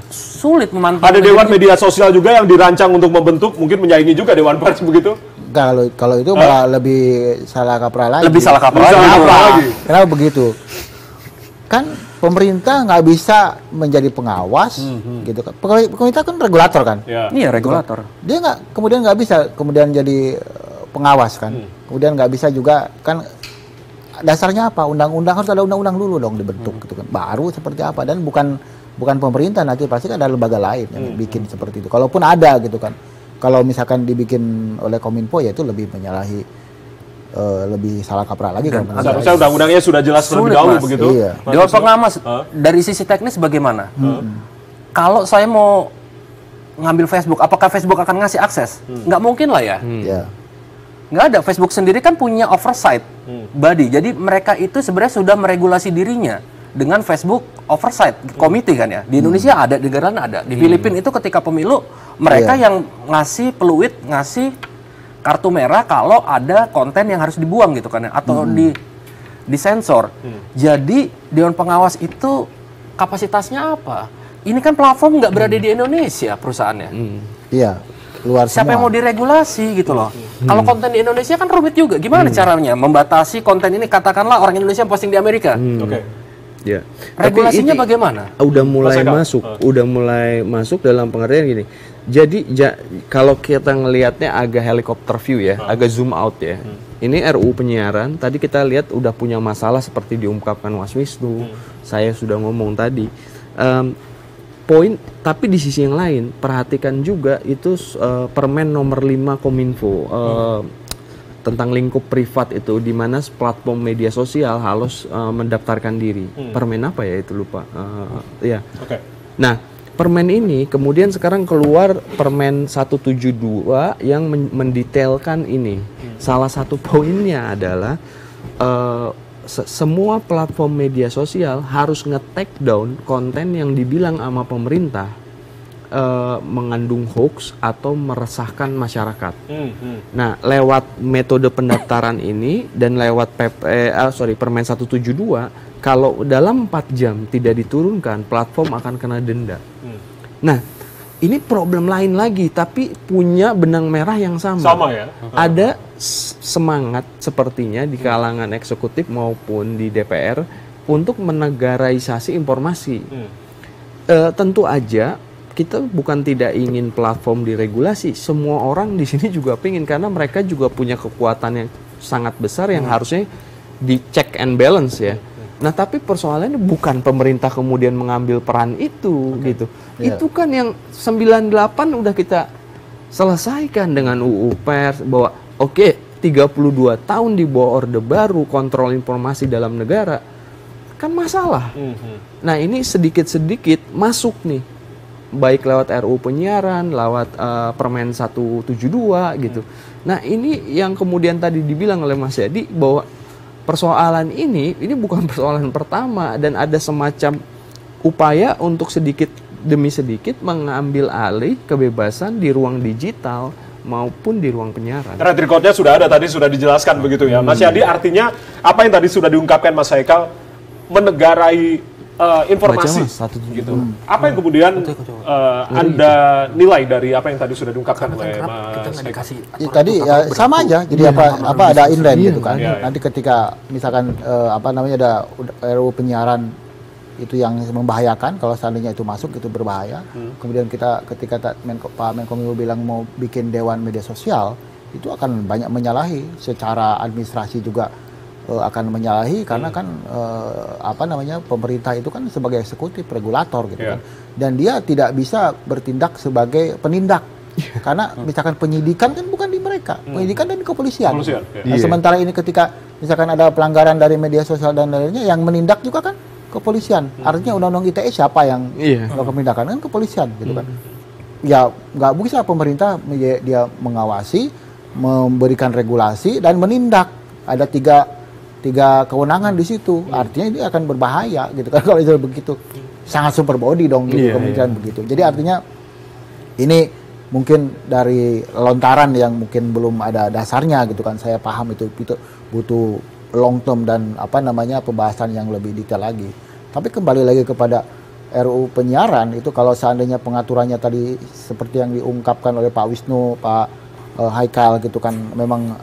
sulit memantau. Ada dewan media sosial juga yang dirancang untuk membentuk, mungkin menyaingi juga Dewan Pers begitu. Kalau itu malah lebih salah kaprah lagi. Lebih salah kaprah lagi. Kenapa begitu? Kan pemerintah nggak bisa menjadi pengawas, gitu kan. Pemerintah kan regulator kan. Iya, regulator. Dia kemudian nggak bisa kemudian jadi pengawas kan. Kemudian nggak bisa juga kan. Dasarnya apa? Undang-undang harus ada undang-undang dulu dong dibentuk, gitu kan. Baru seperti apa? Dan bukan pemerintah, nanti pasti kan ada lembaga lain yang bikin seperti itu. Kalaupun ada gitu kan. Kalau misalkan dibikin oleh Kominfo ya itu lebih menyalahi, lebih salah kaprah lagi. Seharusnya undang-undangnya sudah jelas terlebih dahulu begitu. Iya. Dewan pengawas dari sisi teknis bagaimana? Kalau saya mau ngambil Facebook, apakah Facebook akan ngasih akses? Nggak mungkin lah ya. Nggak ada. Facebook sendiri kan punya oversight body. Jadi mereka itu sebenarnya sudah meregulasi dirinya dengan Facebook Oversight Committee kan ya. Di Indonesia ada, di negara lain ada. Di Filipina itu ketika pemilu mereka yang ngasih peluit, ngasih kartu merah kalau ada konten yang harus dibuang gitu kan ya, atau disensor. Jadi Dewan Pengawas itu kapasitasnya apa? Ini kan platform nggak berada di Indonesia perusahaannya. Iya. Luar Siapa semua. yang mau diregulasi gitu loh. Kalau konten di Indonesia kan rumit juga. Gimana caranya membatasi konten ini, katakanlah orang Indonesia yang posting di Amerika. Ya. Regulasinya bagaimana? Udah mulai masuk dalam pengertian gini. Jadi kalau kita ngelihatnya agak helikopter view ya, agak zoom out ya. Ini RUU penyiaran, tadi kita lihat udah punya masalah seperti diungkapkan Mas Wisnu. Saya sudah ngomong tadi. Tapi di sisi yang lain perhatikan juga itu Permen nomor 5 Kominfo tentang lingkup privat itu, di mana platform media sosial harus mendaftarkan diri. Permen apa ya itu lupa. Nah, permen ini kemudian sekarang keluar Permen 172 yang mendetailkan ini. Salah satu poinnya adalah semua platform media sosial harus nge-take down konten yang dibilang sama pemerintah mengandung hoax atau meresahkan masyarakat. Nah, lewat metode pendaftaran ini dan lewat Permen 172, kalau dalam 4 jam tidak diturunkan, platform akan kena denda. Nah, ini problem lain lagi, tapi punya benang merah yang sama. Sama ya? Ada semangat sepertinya di kalangan eksekutif maupun di DPR untuk menegaraisasi informasi. Tentu aja kita bukan tidak ingin platform diregulasi. Semua orang di sini juga pengen, karena mereka juga punya kekuatan yang sangat besar yang harusnya di check and balance ya. Nah, tapi persoalannya bukan pemerintah kemudian mengambil peran itu gitu. Itu kan yang 98 udah kita selesaikan dengan UU Pers bahwa 32 tahun di bawah Orde Baru kontrol informasi dalam negara kan masalah. Nah, ini sedikit-sedikit masuk nih, baik lewat RUU penyiaran, lewat Permen 172 gitu. Nah, ini yang kemudian tadi dibilang oleh Mas Yadi bahwa persoalan ini bukan persoalan pertama, dan ada semacam upaya untuk sedikit demi sedikit mengambil alih kebebasan di ruang digital maupun di ruang penyiaran. Track record-nya sudah ada, tadi sudah dijelaskan begitu ya. Mas Yadi, artinya apa yang tadi sudah diungkapkan Mas Haikal, menegarai informasi gitu. Apa yang kemudian Anda nilai dari apa yang tadi sudah diungkapkan oleh Mas Eka? Tadi ya sama aja. Jadi apa ada inline gitu kan. Nanti ketika misalkan ada RUU penyiaran itu yang membahayakan, kalau seandainya itu masuk itu berbahaya. Kemudian ketika Pak Menkominfo bilang mau bikin dewan media sosial, itu akan banyak menyalahi secara administrasi juga. Akan menyalahi karena kan pemerintah itu kan sebagai eksekutif regulator gitu kan, dan dia tidak bisa bertindak sebagai penindak karena misalkan penyidikan kan bukan di mereka, penyidikan dan di kepolisian. Nah, sementara ini ketika misalkan ada pelanggaran dari media sosial dan lainnya, yang menindak juga kan kepolisian. Artinya undang-undang ITE siapa yang melakukan penindakan? Kan kepolisian gitu kan. Ya nggak bisa pemerintah dia mengawasi, memberikan regulasi dan menindak. Ada tiga kewenangan di situ, artinya ini akan berbahaya gitu kan kalau itu begitu, sangat super body dong gitu kementerian begitu. Jadi artinya ini mungkin dari lontaran yang mungkin belum ada dasarnya gitu kan, saya paham itu butuh long term dan pembahasan yang lebih detail lagi. Tapi kembali lagi kepada RUU penyiaran itu, kalau seandainya pengaturannya tadi seperti yang diungkapkan oleh Pak Wisnu, Pak Haikal gitu kan, memang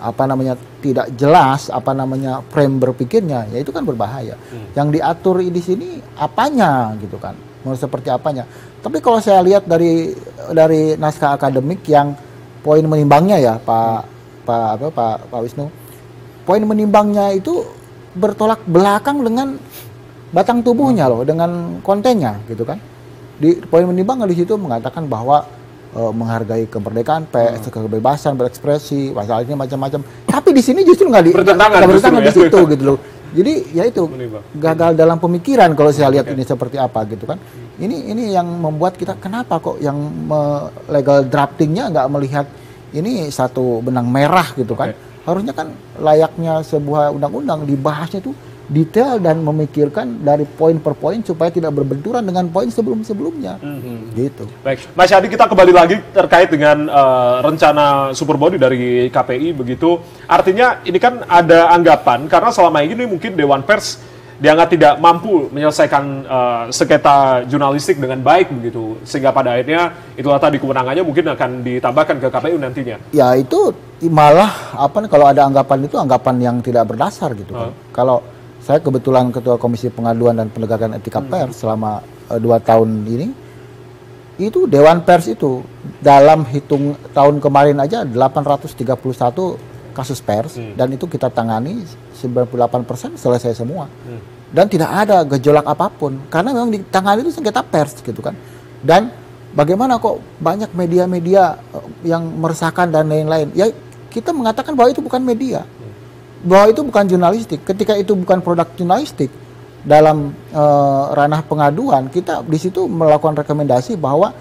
tidak jelas frame berpikirnya, ya itu kan berbahaya. Yang diatur di sini apanya gitu kan, mau seperti apanya. Tapi kalau saya lihat dari naskah akademik yang poin menimbangnya ya Pak Wisnu, poin menimbangnya itu bertolak belakang dengan batang tubuhnya loh, dengan kontennya gitu kan. Di poin menimbang di situ mengatakan bahwa menghargai kemerdekaan pers, kebebasan berekspresi, masalahnya macam-macam. Tapi di sini justru nggak bertentangan di situ gitu loh. Jadi ya itu gagal dalam pemikiran kalau saya lihat ini seperti apa gitu kan. Ini yang membuat kita kenapa kok yang legal draftingnya nggak melihat ini satu benang merah gitu kan. Harusnya kan layaknya sebuah undang-undang dibahasnya itu detail dan memikirkan dari poin per poin supaya tidak berbenturan dengan poin sebelum-sebelumnya. Gitu. Baik, Mas Yadi, kita kembali lagi terkait dengan rencana Superbody dari KPI begitu. Artinya ini kan ada anggapan karena selama ini mungkin Dewan Pers dianggap tidak mampu menyelesaikan sengketa jurnalistik dengan baik begitu, sehingga pada akhirnya itulah tadi kewenangannya mungkin akan ditambahkan ke KPU nantinya. Ya itu malah kalau ada anggapan itu anggapan yang tidak berdasar gitu kan. Kalau saya kebetulan Ketua Komisi Pengaduan dan Penegakan Etika Pers selama 2 tahun ini, itu Dewan Pers itu dalam hitung tahun kemarin aja 831 kasus pers, dan itu kita tangani 98% selesai semua. Dan tidak ada gejolak apapun, karena memang ditangani itu sengketa pers gitu kan. Dan bagaimana kok banyak media-media yang meresahkan dan lain-lain. Ya kita mengatakan bahwa itu bukan media, bahwa itu bukan jurnalistik. Ketika itu bukan produk jurnalistik dalam ranah pengaduan, kita di situ melakukan rekomendasi bahwa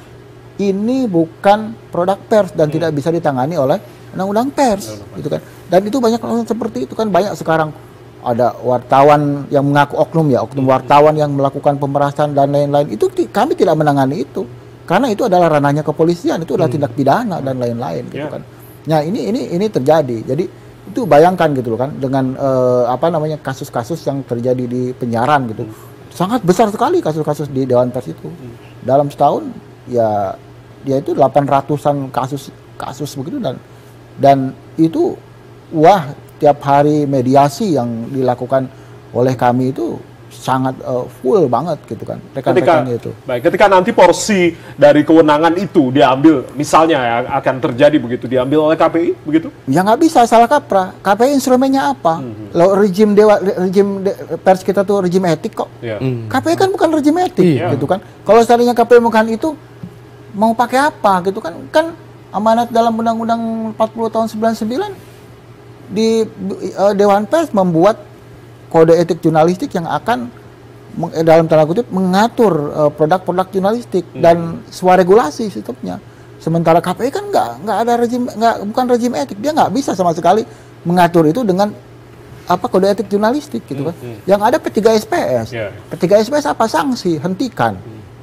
ini bukan produk pers dan tidak bisa ditangani oleh undang-undang pers, gitu kan. Dan itu banyak seperti itu kan, banyak sekarang ada wartawan yang mengaku oknum wartawan yang melakukan pemerasan dan lain-lain. Itu kami tidak menangani itu karena itu adalah ranahnya kepolisian, itu adalah tindak pidana dan lain-lain, gitu kan. Nah ini terjadi. Jadi itu bayangkan gitu loh kan, dengan kasus-kasus yang terjadi di penyiaran gitu, sangat besar sekali kasus-kasus di Dewan Pers itu. Dalam setahun ya dia itu 800-an kasus begitu, dan itu tiap hari mediasi yang dilakukan oleh kami itu sangat full banget gitu kan, rekan-rekannya itu. Baik, ketika nanti porsi dari kewenangan itu diambil, misalnya yang akan terjadi begitu, diambil oleh KPI begitu? Ya nggak bisa, salah kaprah. KPI instrumennya apa? Lo rejim pers kita tuh rejim etik kok. KPI kan bukan rejim etik gitu kan. Kalau seandainya KPI bukan itu, mau pakai apa gitu kan? Kan amanat dalam Undang-Undang 40 tahun 99 di Dewan Pers membuat kode etik jurnalistik yang akan dalam tanda kutip mengatur produk-produk jurnalistik dan swaregulasi sistemnya. Sementara KPI kan nggak ada rejim, bukan rejim etik, dia nggak bisa sama sekali mengatur itu dengan kode etik jurnalistik gitu kan. Yang ada P3SPS. P3SPS apa? Sanksi, hentikan.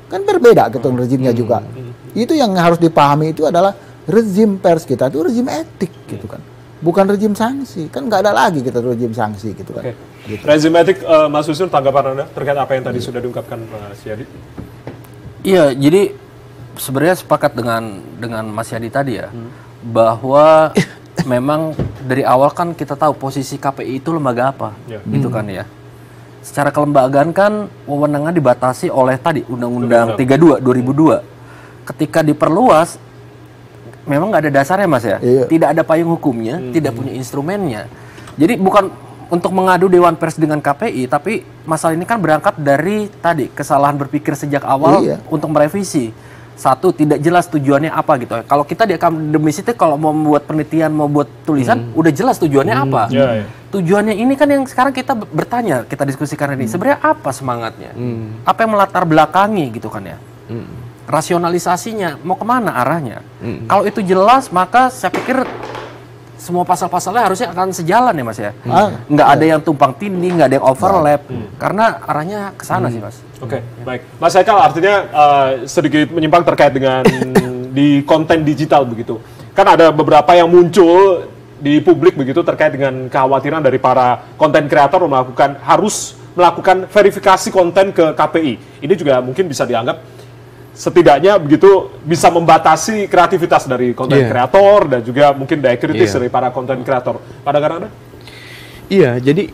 Kan berbeda gitu rezimnya juga. Itu yang harus dipahami, itu adalah rezim pers kita itu rezim etik gitu kan. Bukan rezim sanksi, kan nggak ada lagi kita rezim sanksi gitu kan. Gitu. Rezimetik, Mas Wisnu, tanggapan Anda terkait apa yang tadi sudah diungkapkan Mas Yadi? Iya, jadi sebenarnya sepakat dengan Mas Yadi tadi ya, bahwa memang dari awal kan kita tahu posisi KPI itu lembaga apa, gitu kan ya. Secara kelembagaan kan wewenangnya dibatasi oleh tadi Undang-Undang 32 2002. Ketika diperluas, memang nggak ada dasarnya Mas ya, tidak ada payung hukumnya, tidak punya instrumennya. Jadi bukan untuk mengadu Dewan Pers dengan KPI, tapi masalah ini kan berangkat dari tadi kesalahan berpikir sejak awal untuk merevisi. Satu, tidak jelas tujuannya apa gitu. Kalau kita di akademis itu kalau mau membuat penelitian, mau buat tulisan, udah jelas tujuannya apa. Tujuannya ini kan yang sekarang kita bertanya, kita diskusikan ini. Sebenarnya apa semangatnya? Apa yang melatar belakangi gitu kan ya? Rasionalisasinya, mau kemana arahnya? Kalau itu jelas, maka saya pikir semua pasal-pasalnya harusnya akan sejalan ya Mas ya. Nggak ada yang tumpang tindih, nggak ada yang overlap. Karena arahnya ke sana sih Mas. Oke, baik. Mas Haikal, artinya sedikit menyimpang terkait dengan di konten digital begitu. Kan ada beberapa yang muncul di publik begitu terkait dengan kekhawatiran dari para konten kreator harus melakukan verifikasi konten ke KPI. Ini juga mungkin bisa dianggap setidaknya begitu bisa membatasi kreativitas dari konten kreator dan juga mungkin daya kritis dari para konten kreator. Pandangan Anda? Iya, jadi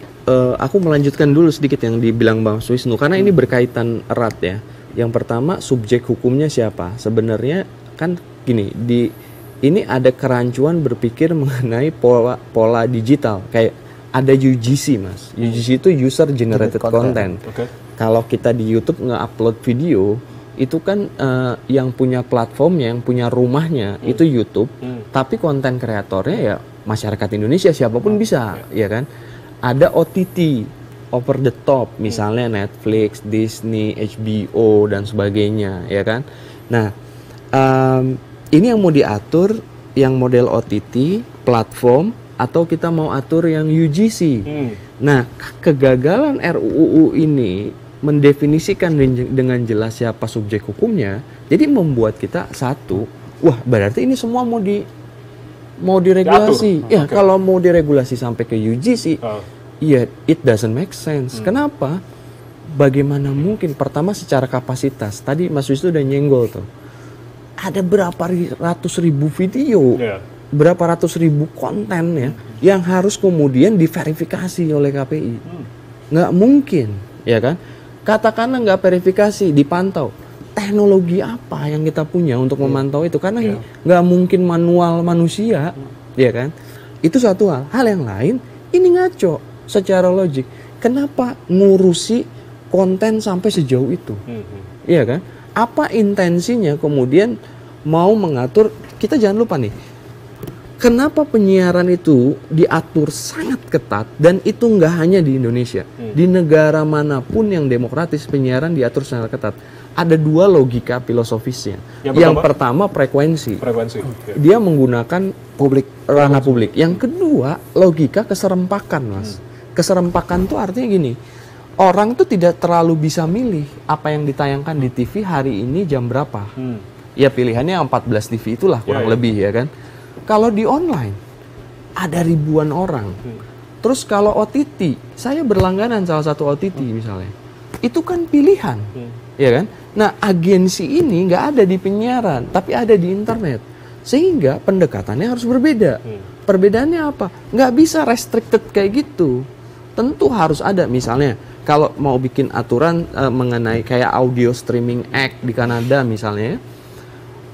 aku melanjutkan dulu sedikit yang dibilang Bang Wisnu karena ini berkaitan erat ya. Yang pertama, subjek hukumnya siapa? Sebenarnya kan gini, ini ada kerancuan berpikir mengenai pola digital. Kayak ada UGC Mas. UGC itu user generated content. Kalau kita di YouTube nge-upload video, itu kan yang punya platformnya, yang punya rumahnya itu YouTube, tapi konten kreatornya ya masyarakat Indonesia siapapun bisa, ya kan? Ada OTT, over the top, misalnya Netflix, Disney, HBO dan sebagainya, ya kan? Nah, ini yang mau diatur, yang model OTT, platform, atau kita mau atur yang UGC. Nah, kegagalan RUU ini mendefinisikan dengan jelas siapa subjek hukumnya, jadi membuat kita satu, wah berarti ini semua mau diregulasi. Ya kalau mau diregulasi sampai ke UGC, ya it doesn't make sense. Kenapa? Bagaimana mungkin? Pertama secara kapasitas. Tadi Mas Wisnu udah nyenggol tuh. Ada berapa ratus ribu video, berapa ratus ribu konten ya, yang harus kemudian diverifikasi oleh KPI. Nggak mungkin, ya kan? Katakanlah nggak verifikasi, dipantau. Teknologi apa yang kita punya untuk memantau itu? Karena nggak mungkin manual manusia, ya kan? Itu satu hal. Hal yang lain, ini ngaco secara logik. Kenapa ngurusi konten sampai sejauh itu? Iya kan? Apa intensinya kemudian mau mengatur? Kita jangan lupa nih. Kenapa penyiaran itu diatur sangat ketat dan itu nggak hanya di Indonesia, di negara manapun yang demokratis penyiaran diatur sangat ketat. Ada dua logika filosofisnya. Yang pertama frekuensi. Dia menggunakan ranah publik. Yang kedua logika keserempakan, Mas. Keserempakan tuh artinya gini, orang tuh tidak terlalu bisa milih apa yang ditayangkan di TV hari ini jam berapa. Ya pilihannya 14 TV itulah kurang lebih ya kan. Kalau di online ada ribuan orang. Terus kalau OTT, saya berlangganan salah satu OTT misalnya. Itu kan pilihan, ya kan? Nah, agensi ini nggak ada di penyiaran, tapi ada di internet. Sehingga pendekatannya harus berbeda. Perbedaannya apa? Nggak bisa restricted kayak gitu. Tentu harus ada, misalnya kalau mau bikin aturan mengenai kayak audio streaming act di Kanada misalnya,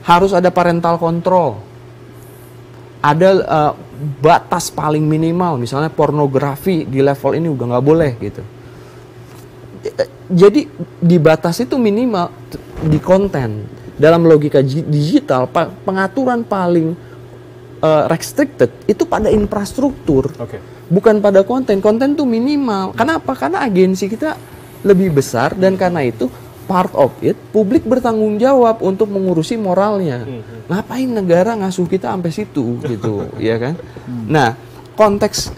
harus ada parental control. Ada batas paling minimal, misalnya pornografi di level ini udah nggak boleh gitu. Jadi di batas itu minimal di konten. Dalam logika digital, pengaturan paling restricted itu pada infrastruktur, bukan pada konten. Konten tuh minimal. Kenapa? Karena agensi kita lebih besar dan karena itu part of it, publik bertanggung jawab untuk mengurusi moralnya. Ngapain negara ngasuh kita sampai situ gitu, ya kan? Nah, konteks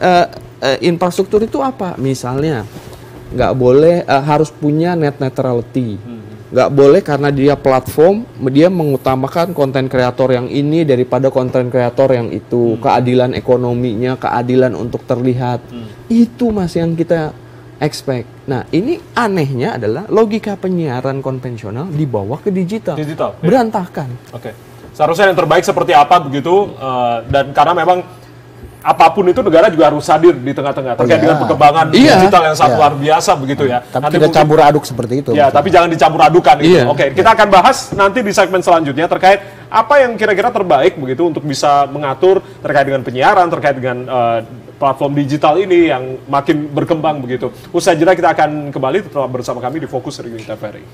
infrastruktur itu apa? Misalnya, nggak boleh harus punya net neutrality. Nggak boleh karena dia platform, dia mengutamakan konten kreator yang ini daripada konten kreator yang itu. Keadilan ekonominya, keadilan untuk terlihat. Itu Mas yang kita expect. Nah, ini anehnya adalah logika penyiaran konvensional dibawa ke digital. Berantakan. Oke. Seharusnya yang terbaik seperti apa begitu, dan karena memang apapun itu negara juga harus hadir di tengah-tengah terkait dengan perkembangan digital yang sangat luar biasa begitu ya. Tapi nanti tidak campur aduk seperti itu. Ya, tapi jangan dicampur adukan gitu. Oke, kita akan bahas nanti di segmen selanjutnya terkait apa yang kira-kira terbaik begitu untuk bisa mengatur terkait dengan penyiaran, terkait dengan platform digital ini yang makin berkembang begitu. Usai jeda kita akan kembali tetap bersama kami di Fokus Regional TVRI.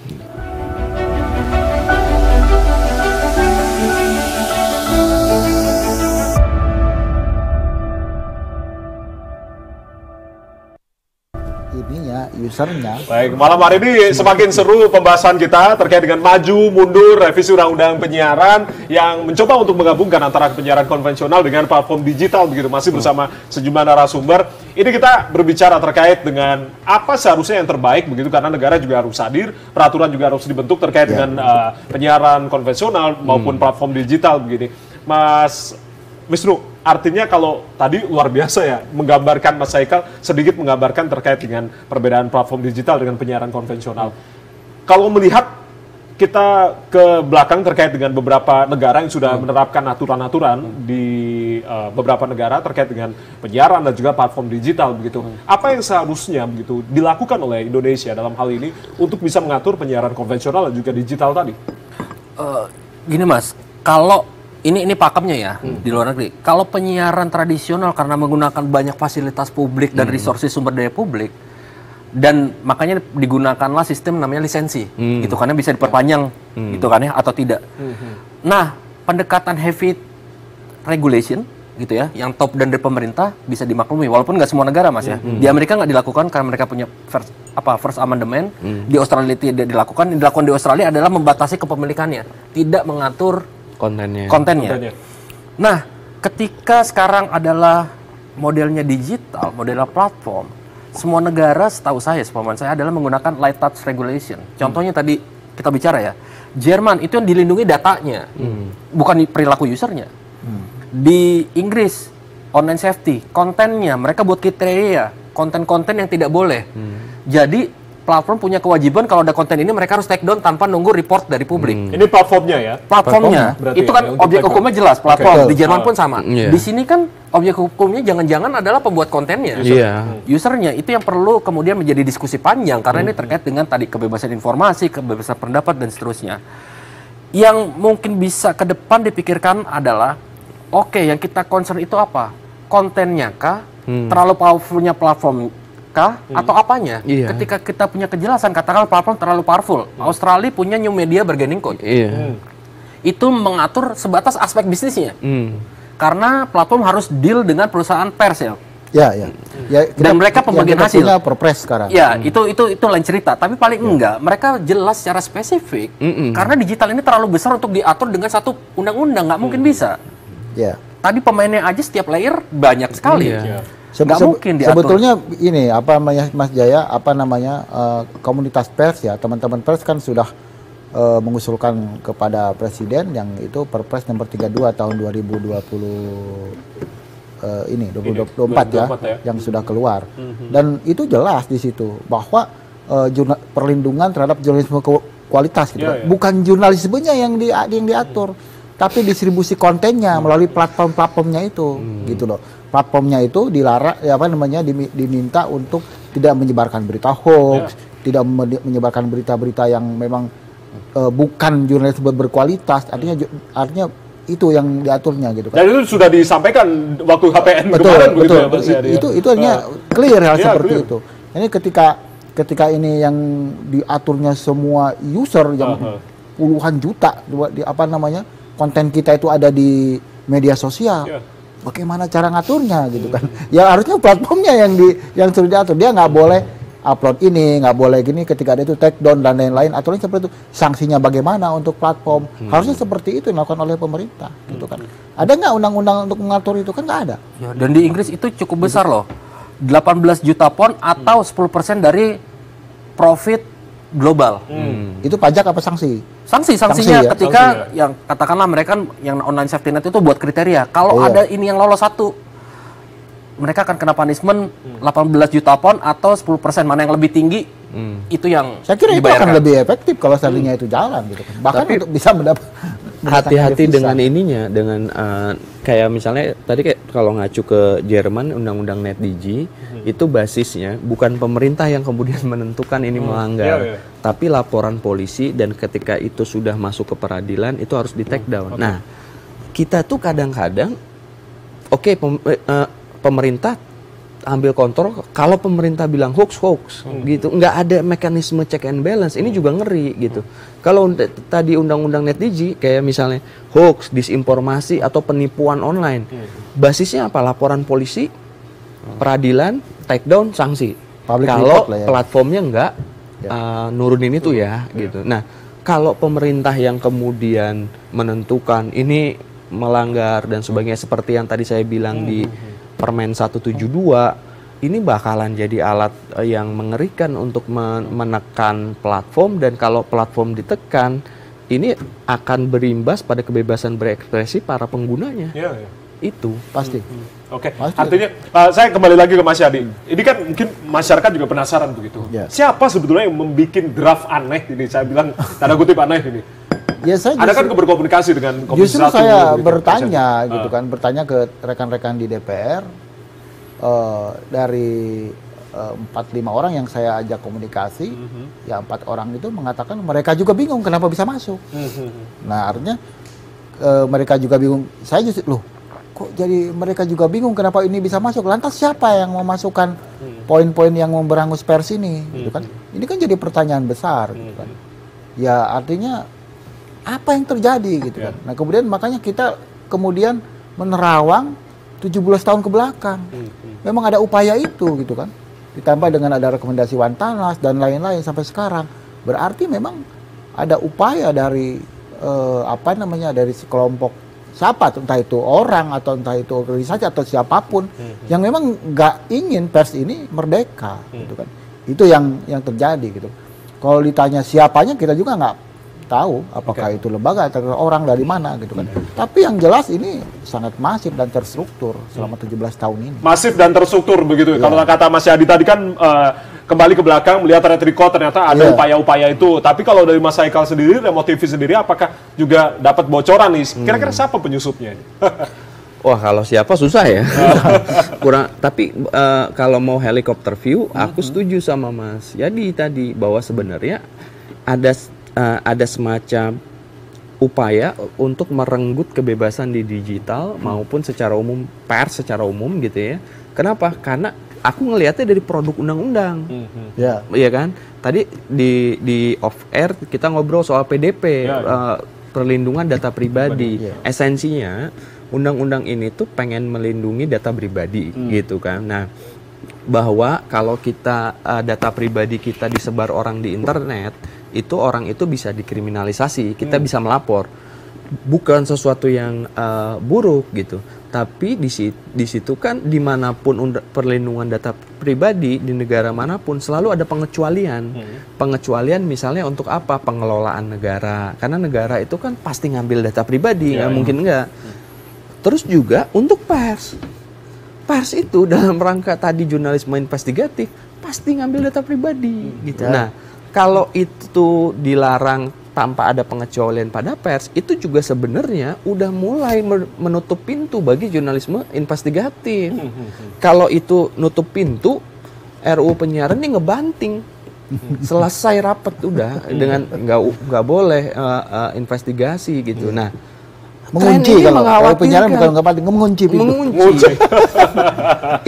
Usernya. Baik, malam hari ini semakin seru pembahasan kita terkait dengan maju, mundur, revisi undang-undang penyiaran yang mencoba untuk menggabungkan antara penyiaran konvensional dengan platform digital begitu. Masih bersama sejumlah narasumber. Ini kita berbicara terkait dengan apa seharusnya yang terbaik begitu karena negara juga harus hadir, peraturan juga harus dibentuk terkait dengan penyiaran konvensional maupun platform digital begini. Mas Wisnu, artinya kalau tadi luar biasa ya, menggambarkan Mas Haikal sedikit menggambarkan terkait dengan perbedaan platform digital dengan penyiaran konvensional. Kalau melihat kita ke belakang terkait dengan beberapa negara yang sudah menerapkan aturan-aturan di beberapa negara terkait dengan penyiaran dan juga platform digital begitu. Apa yang seharusnya begitu dilakukan oleh Indonesia dalam hal ini untuk bisa mengatur penyiaran konvensional dan juga digital tadi? Gini Mas, kalau ini pakemnya ya di luar negeri. Kalau penyiaran tradisional karena menggunakan banyak fasilitas publik dan resources sumber daya publik, dan makanya digunakanlah sistem namanya lisensi, gitu karena bisa diperpanjang, gitu kan ya atau tidak. Nah, pendekatan heavy regulation, gitu ya, yang top dan dari pemerintah bisa dimaklumi, walaupun nggak semua negara Mas ya. Di Amerika nggak dilakukan karena mereka punya first amendment. Di Australia tidak dilakukan. Yang dilakukan di Australia adalah membatasi kepemilikannya, tidak mengatur kontennya. Nah, ketika sekarang adalah modelnya digital, modelnya platform, semua negara setahu saya, sepemahaman saya adalah menggunakan light touch regulation. Contohnya tadi kita bicara ya, Jerman itu yang dilindungi datanya, bukan perilaku usernya. Di Inggris, online safety, kontennya mereka buat kriteria, konten-konten yang tidak boleh. Jadi platform punya kewajiban kalau ada konten ini mereka harus take down tanpa nunggu report dari publik. Ini platformnya ya? Platformnya. Itu kan objek hukumnya jelas, platform. Di Jerman pun sama. Di sini kan objek hukumnya jangan-jangan adalah pembuat kontennya. Usernya. Itu yang perlu kemudian menjadi diskusi panjang karena ini terkait dengan tadi kebebasan informasi, kebebasan pendapat dan seterusnya. Yang mungkin bisa ke depan dipikirkan adalah oke, yang kita concern itu apa? Kontennya kah? Terlalu powerfulnya platform atau apanya? Ketika kita punya kejelasan, katakanlah platform terlalu powerful. Australia punya New Media Bargaining Code. Itu mengatur sebatas aspek bisnisnya. Karena platform harus deal dengan perusahaan pers ya. Dan mereka pembagian hasil. Punya perpres sekarang. Ya, itu lain cerita. Tapi paling enggak, mereka jelas secara spesifik. Karena digital ini terlalu besar untuk diatur dengan satu undang-undang, nggak mungkin bisa. Tadi pemainnya aja setiap layer banyak sekali. Mungkin diatur. Sebetulnya ini apa namanya Mas Jaya, apa namanya komunitas pers ya, teman-teman pers kan sudah mengusulkan kepada presiden yang itu Perpres nomor 32 tahun 2020 2024 ya, yang sudah keluar. Dan itu jelas di situ bahwa perlindungan terhadap jurnalisme kualitas gitu. Bukan jurnalismenya yang diatur, tapi distribusi kontennya melalui platform-platformnya itu gitu loh. Platformnya itu dilarang diminta untuk tidak menyebarkan berita hoax, tidak menyebarkan berita-berita yang memang bukan jurnalisme berkualitas. Artinya itu yang diaturnya gitu kan. Dan itu sudah disampaikan waktu HPN kemarin begitu ya Mas ya. Itu hanya clear hal seperti itu. Ini ketika ini yang diaturnya semua user yang puluhan juta konten kita itu ada di media sosial. Bagaimana cara ngaturnya gitu kan? Ya harusnya platformnya yang sudah diatur. Dia nggak boleh upload ini, nggak boleh gini. Ketika ada itu take down dan lain-lain. Aturannya seperti itu. Sanksinya bagaimana untuk platform? Harusnya seperti itu dilakukan oleh pemerintah, gitu kan? Ada nggak undang-undang untuk mengatur itu? Kan nggak ada. Ya, dan di Inggris itu cukup besar loh. 18 juta pound atau 10% dari profit global. Itu pajak apa sanksi? Sanksinya ketika yang katakanlah mereka yang online safety net itu buat kriteria. Kalau ada ini yang lolos satu, mereka akan kena punishment 18 juta pound atau 10%, mana yang lebih tinggi itu yang Saya kira itu dibayarkan. akan lebih efektif kalau seandainya itu jalan gitu kan. Bahkan Tapi untuk bisa hati-hati dengan ininya, dengan kayak misalnya tadi kayak kalau ngacu ke Jerman, undang-undang NetzDG itu basisnya bukan pemerintah yang kemudian menentukan ini melanggar, tapi laporan polisi, dan ketika itu sudah masuk ke peradilan itu harus di take down. Nah, kita tuh kadang-kadang pemerintah ambil kontrol, kalau pemerintah bilang hoax gitu, nggak ada mekanisme check and balance, ini juga ngeri gitu. Kalau tadi undang-undang NetzDG kayak misalnya hoax, disinformasi atau penipuan online, basisnya apa? Laporan polisi, peradilan, take down, sanksi. Kalau platformnya nggak nurunin itu gitu. Nah, kalau pemerintah yang kemudian menentukan ini melanggar dan sebagainya, seperti yang tadi saya bilang di Permen 172, ini bakalan jadi alat yang mengerikan untuk menekan platform, dan kalau platform ditekan, ini akan berimbas pada kebebasan berekspresi para penggunanya. Itu pasti. Oke, artinya saya kembali lagi ke Mas Yadi. Ini kan mungkin masyarakat juga penasaran begitu. Siapa sebetulnya yang membuat draft aneh ini? Saya bilang tanda kutip aneh ini. Ya, saya Ada kan berkomunikasi dengan Komisi 1. Justru saya bertanya gitu kan, bertanya ke rekan-rekan di DPR, dari 4-5 orang yang saya ajak komunikasi, ya 4 orang itu mengatakan mereka juga bingung kenapa bisa masuk. Nah, artinya mereka juga bingung. Saya justru, loh, kok jadi mereka juga bingung kenapa ini bisa masuk? Lantas siapa yang memasukkan poin-poin yang memberangus pers ini? Gitu kan? Ini kan jadi pertanyaan besar, gitu kan? Ya, artinya apa yang terjadi gitu kan. Nah, kemudian makanya kita kemudian menerawang 17 tahun ke belakang. Memang ada upaya itu gitu kan. Ditambah dengan ada rekomendasi Wantanas dan lain-lain sampai sekarang. Berarti memang ada upaya dari dari sekelompok siapa, entah itu orang atau entah itu organisasi atau siapapun yang memang nggak ingin pers ini merdeka gitu kan. Itu yang terjadi gitu. Kalau ditanya siapanya, kita juga nggak tahu apakah itu lembaga atau orang dari mana gitu kan. Tapi yang jelas ini sangat masif dan terstruktur selama 17 tahun ini. Masif dan terstruktur begitu. Kalau kata Mas Yadi tadi kan kembali ke belakang melihat track record, ternyata ada upaya-upaya itu. Tapi kalau dari Mas Haikal sendiri, Remote TV sendiri, apakah juga dapat bocoran nih? Kira-kira siapa penyusupnya? Wah, kalau siapa susah ya. Kurang. Tapi kalau mau helikopter view, aku setuju sama Mas Yadi tadi bahwa sebenarnya ada semacam upaya untuk merenggut kebebasan di digital maupun secara umum, pers secara umum gitu ya. Kenapa? Karena aku ngelihatnya dari produk undang-undang. Iya kan? Tadi di off air kita ngobrol soal PDP, perlindungan data pribadi. Esensinya undang-undang ini tuh pengen melindungi data pribadi gitu kan. Nah, bahwa kalau kita data pribadi kita disebar orang di internet, itu orang itu bisa dikriminalisasi, kita bisa melapor. Bukan sesuatu yang buruk gitu, tapi di situ kan dimanapun perlindungan data pribadi di negara manapun selalu ada pengecualian. Pengecualian misalnya untuk apa? Pengelolaan negara, karena negara itu kan pasti ngambil data pribadi, nggak mungkin enggak. Terus juga untuk pers itu dalam rangka tadi jurnalisme investigatif pasti ngambil data pribadi gitu. Nah, kalau itu dilarang tanpa ada pengecualian pada pers, itu juga sebenarnya udah mulai menutup pintu bagi jurnalisme investigatif. Kalau itu nutup pintu, RUU penyiaran ini ngebanting. Selesai rapat udah dengan nggak boleh investigasi gitu. Nah, mengunci, kalau penyiaran bukan mengunci pintu.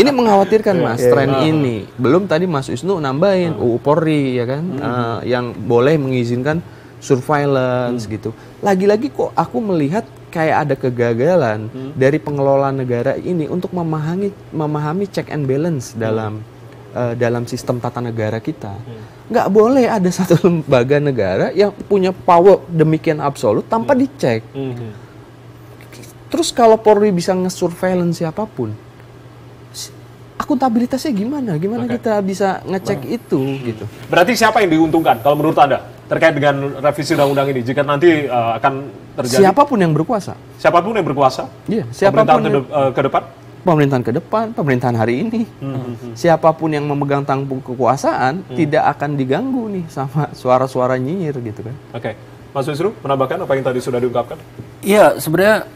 Ini mengkhawatirkan Mas, tren ini. Belum tadi Mas Wisnu nambahin UU Polri ya kan, yang boleh mengizinkan surveillance gitu. Lagi-lagi kok aku melihat kayak ada kegagalan dari pengelola negara ini untuk memahami check and balance dalam sistem tata negara kita. Nggak boleh ada satu lembaga negara yang punya power demikian absolut tanpa dicek. Terus kalau Polri bisa nge-surveillance siapapun, akuntabilitasnya gimana? Gimana kita bisa ngecek itu gitu? Berarti siapa yang diuntungkan kalau menurut Anda terkait dengan revisi undang-undang ini jika nanti akan terjadi? Siapapun yang berkuasa. Siapapun yang berkuasa? Iya, siapapun ke depan? pemerintahan ke depan, pemerintahan hari ini. Siapapun yang memegang tampuk kekuasaan tidak akan diganggu nih sama suara-suara nyinyir gitu kan. Oke. Mas Wisnu, menambahkan apa yang tadi sudah diungkapkan? Iya, sebenarnya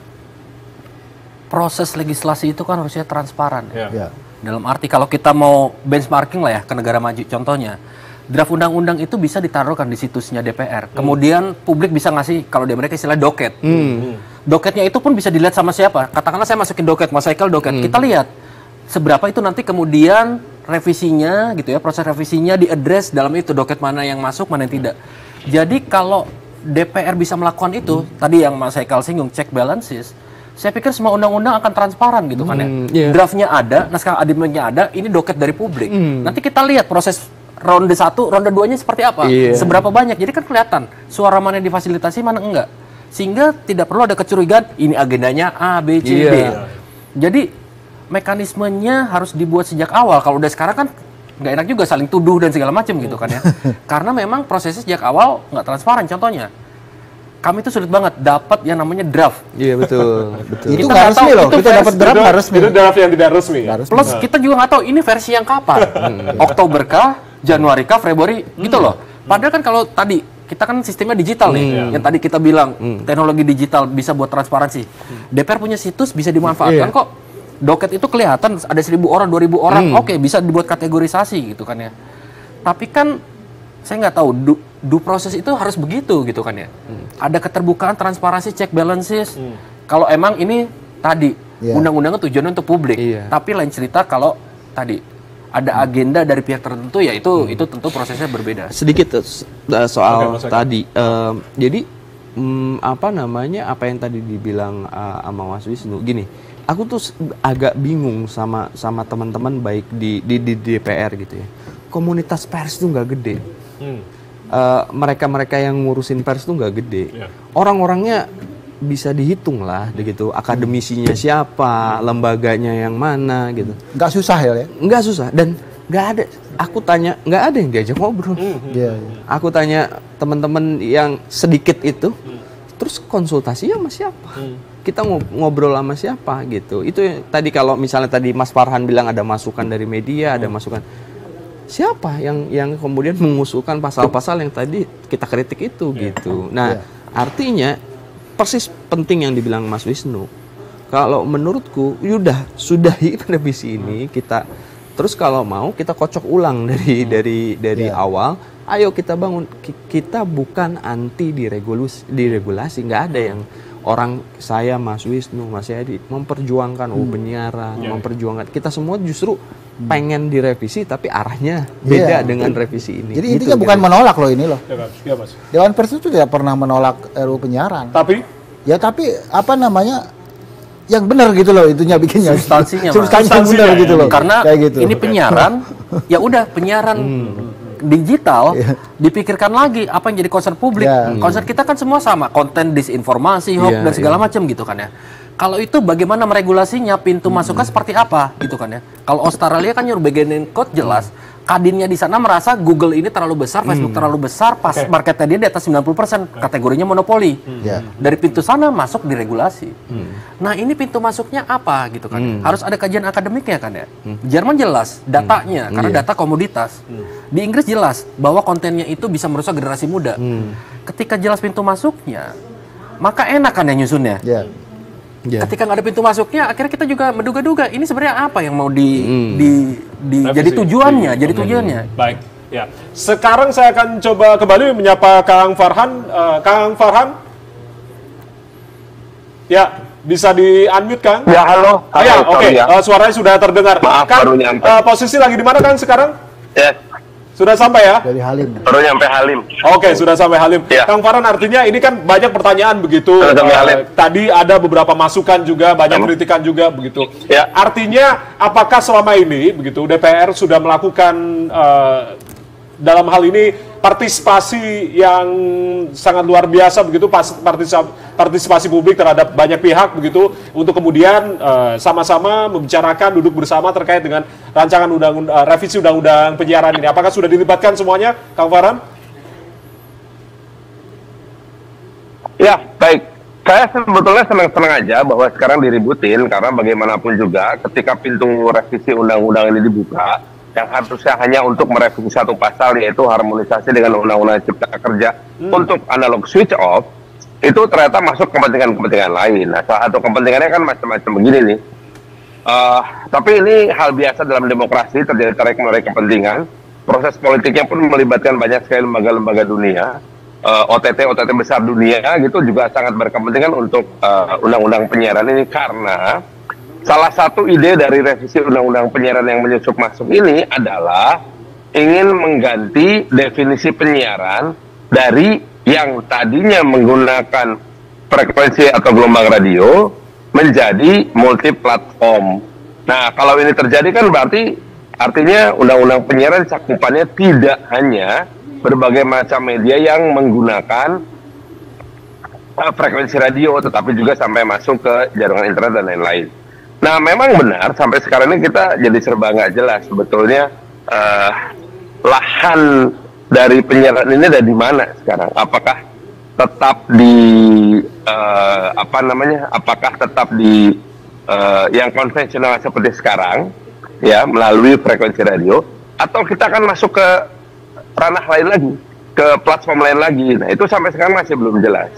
proses legislasi itu kan harusnya transparan. Ya. Dalam arti kalau kita mau benchmarking lah ya ke negara maju, contohnya draft undang-undang itu bisa ditaruhkan di situsnya DPR. Kemudian publik bisa ngasih, kalau di Amerika istilah doket. Doketnya itu pun bisa dilihat sama siapa. Katakanlah saya masukin doket, Mas Haikal doket. Kita lihat seberapa itu nanti kemudian revisinya gitu ya, proses revisinya diadres dalam itu, doket mana yang masuk, mana yang tidak. Jadi kalau DPR bisa melakukan itu, tadi yang Mas Haikal singgung, check balances, saya pikir semua undang-undang akan transparan gitu kan ya. Draftnya ada, naskah akademiknya ada, ini doket dari publik. Nanti kita lihat proses ronde 1, ronde 2-nya seperti apa, seberapa banyak. Jadi kan kelihatan suara mana yang difasilitasi, mana enggak. Sehingga tidak perlu ada kecurigaan, ini agendanya A, B, C, D. Jadi mekanismenya harus dibuat sejak awal. Kalau udah sekarang kan nggak enak juga saling tuduh dan segala macam gitu kan ya. Karena memang prosesnya sejak awal nggak transparan. Contohnya, kami itu sulit banget dapat yang namanya draft. Iya betul. Itu nggak resmi loh. Kita dapat draft nggak resmi. Itu draft yang tidak resmi. Plus kita juga nggak tahu ini versi yang kapan. Oktober kah, Januari kah, Februari gitu loh. Padahal kan kalau tadi kita kan sistemnya digital nih. Yang tadi kita bilang teknologi digital bisa buat transparansi. DPR punya situs bisa dimanfaatkan kok. Doket itu kelihatan ada 1.000 orang, 2.000 orang, oke, bisa dibuat kategorisasi gitu kan ya. Tapi kan saya nggak tahu due proses itu harus begitu gitu kan ya. Ada keterbukaan, transparansi, check balances. Kalau emang ini tadi undang-undangnya tujuannya untuk publik, tapi lain cerita kalau tadi ada agenda dari pihak tertentu, ya itu tentu prosesnya berbeda. Sedikit soal tadi, jadi apa yang tadi dibilang sama Mas Wisnu, gini. Aku tuh agak bingung sama teman-teman baik di DPR gitu ya. Komunitas pers tuh nggak gede. Mereka yang ngurusin pers tuh nggak gede. Orang-orangnya bisa dihitung lah, gitu. Akademisinya siapa, lembaganya yang mana, gitu. Nggak susah ya? Nggak susah dan nggak ada. Aku tanya, nggak ada yang diajak ngobrol. Aku tanya teman-teman yang sedikit itu, terus konsultasi sama siapa? Kita ngobrol sama siapa gitu. Itu tadi kalau misalnya tadi Mas Farhan bilang ada masukan dari media, ada masukan. Siapa yang kemudian mengusulkan pasal-pasal yang tadi kita kritik itu gitu. Nah, artinya persis penting yang dibilang Mas Wisnu. Kalau menurutku sudahi revisi ini, kita terus kalau mau kita kocok ulang dari awal. Ayo kita bangun. Kita bukan anti diregulasi, nggak ada yang orang saya, Mas Wisnu, Mas Yadi memperjuangkan penyiaran, memperjuangkan. Kita semua justru pengen direvisi, tapi arahnya beda dengan revisi ini. Jadi intinya bukan menolak loh ini loh. Ya, Mas. Dewan Pers itu tidak pernah menolak RUU penyiaran. Tapi apa namanya yang benar gitu loh, itunya bikinnya. Substansinya benar gitu loh. Karena gitu. Ini penyiaran, ya udah penyiaran digital dipikirkan lagi apa yang jadi concern publik. Concern kita kan semua sama, konten disinformasi, hoax dan segala macam gitu kan ya. Kalau itu bagaimana meregulasinya, pintu masuknya seperti apa gitu kan ya. Kalau Australia kan nyuruh bagianin code jelas. Kadinnya di sana merasa Google ini terlalu besar, Facebook terlalu besar, pas marketnya dia di atas 90%, kategorinya monopoli. Dari pintu sana masuk diregulasi. Nah ini pintu masuknya apa gitu kan? Harus ada kajian akademiknya kan ya. Jerman jelas datanya, karena data komoditas. Di Inggris jelas bahwa kontennya itu bisa merusak generasi muda. Ketika jelas pintu masuknya, maka enak kan ya nyusunnya. Ketika nggak ada pintu masuknya, akhirnya kita juga menduga-duga ini sebenarnya apa yang mau jadi tujuannya, Baik, ya. Sekarang saya akan coba kembali menyapa Kang Farhan. Kang Farhan, ya bisa di-unmute Kang? Ya halo. Ya, oke. Suaranya sudah terdengar. Maaf, Kang, baru nyampe. posisi lagi di mana Kang sekarang? Ya. Sudah sampai ya? Dari Halim. Baru nyampe Halim. Oke, sudah sampai Halim. Ya. Kang Farhan, artinya ini kan banyak pertanyaan begitu. Tadi ada beberapa masukan juga, banyak kritikan juga begitu. Ya. Artinya apakah selama ini begitu DPR sudah melakukan dalam hal ini partisipasi yang sangat luar biasa begitu, partisipasi publik terhadap banyak pihak begitu, untuk kemudian sama-sama membicarakan, duduk bersama terkait dengan rancangan revisi undang-undang penyiaran ini. Apakah sudah dilibatkan semuanya, Kang Farhan? Ya, baik. Saya sebetulnya senang-senang aja bahwa sekarang diributin, karena bagaimanapun juga ketika pintu revisi undang-undang ini dibuka, yang harusnya hanya untuk merevisi satu pasal, yaitu harmonisasi dengan undang-undang cipta kerja untuk analog switch off, itu ternyata masuk kepentingan-kepentingan lain. Nah, salah satu kepentingannya kan macam-macam begini nih. Tapi ini hal biasa dalam demokrasi, terjadi tarik-menarik kepentingan. Proses politiknya pun melibatkan banyak sekali lembaga-lembaga dunia. OTT besar dunia gitu juga sangat berkepentingan untuk undang-undang penyiaran ini, karena salah satu ide dari revisi undang-undang penyiaran yang menyusup masuk ini adalah ingin mengganti definisi penyiaran dari yang tadinya menggunakan frekuensi atau gelombang radio menjadi multi platform. Nah, kalau ini terjadi kan berarti artinya undang-undang penyiaran cakupannya tidak hanya berbagai macam media yang menggunakan frekuensi radio, tetapi juga sampai masuk ke jaringan internet dan lain-lain. Nah, memang benar sampai sekarang ini kita jadi serba nggak jelas sebetulnya lahan dari penyiaran ini ada di mana sekarang. Apakah tetap di Apakah tetap di yang konvensional seperti sekarang, ya, melalui frekuensi radio, atau kita akan masuk ke ranah lain lagi, ke platform lain lagi. Nah, itu sampai sekarang masih belum jelas.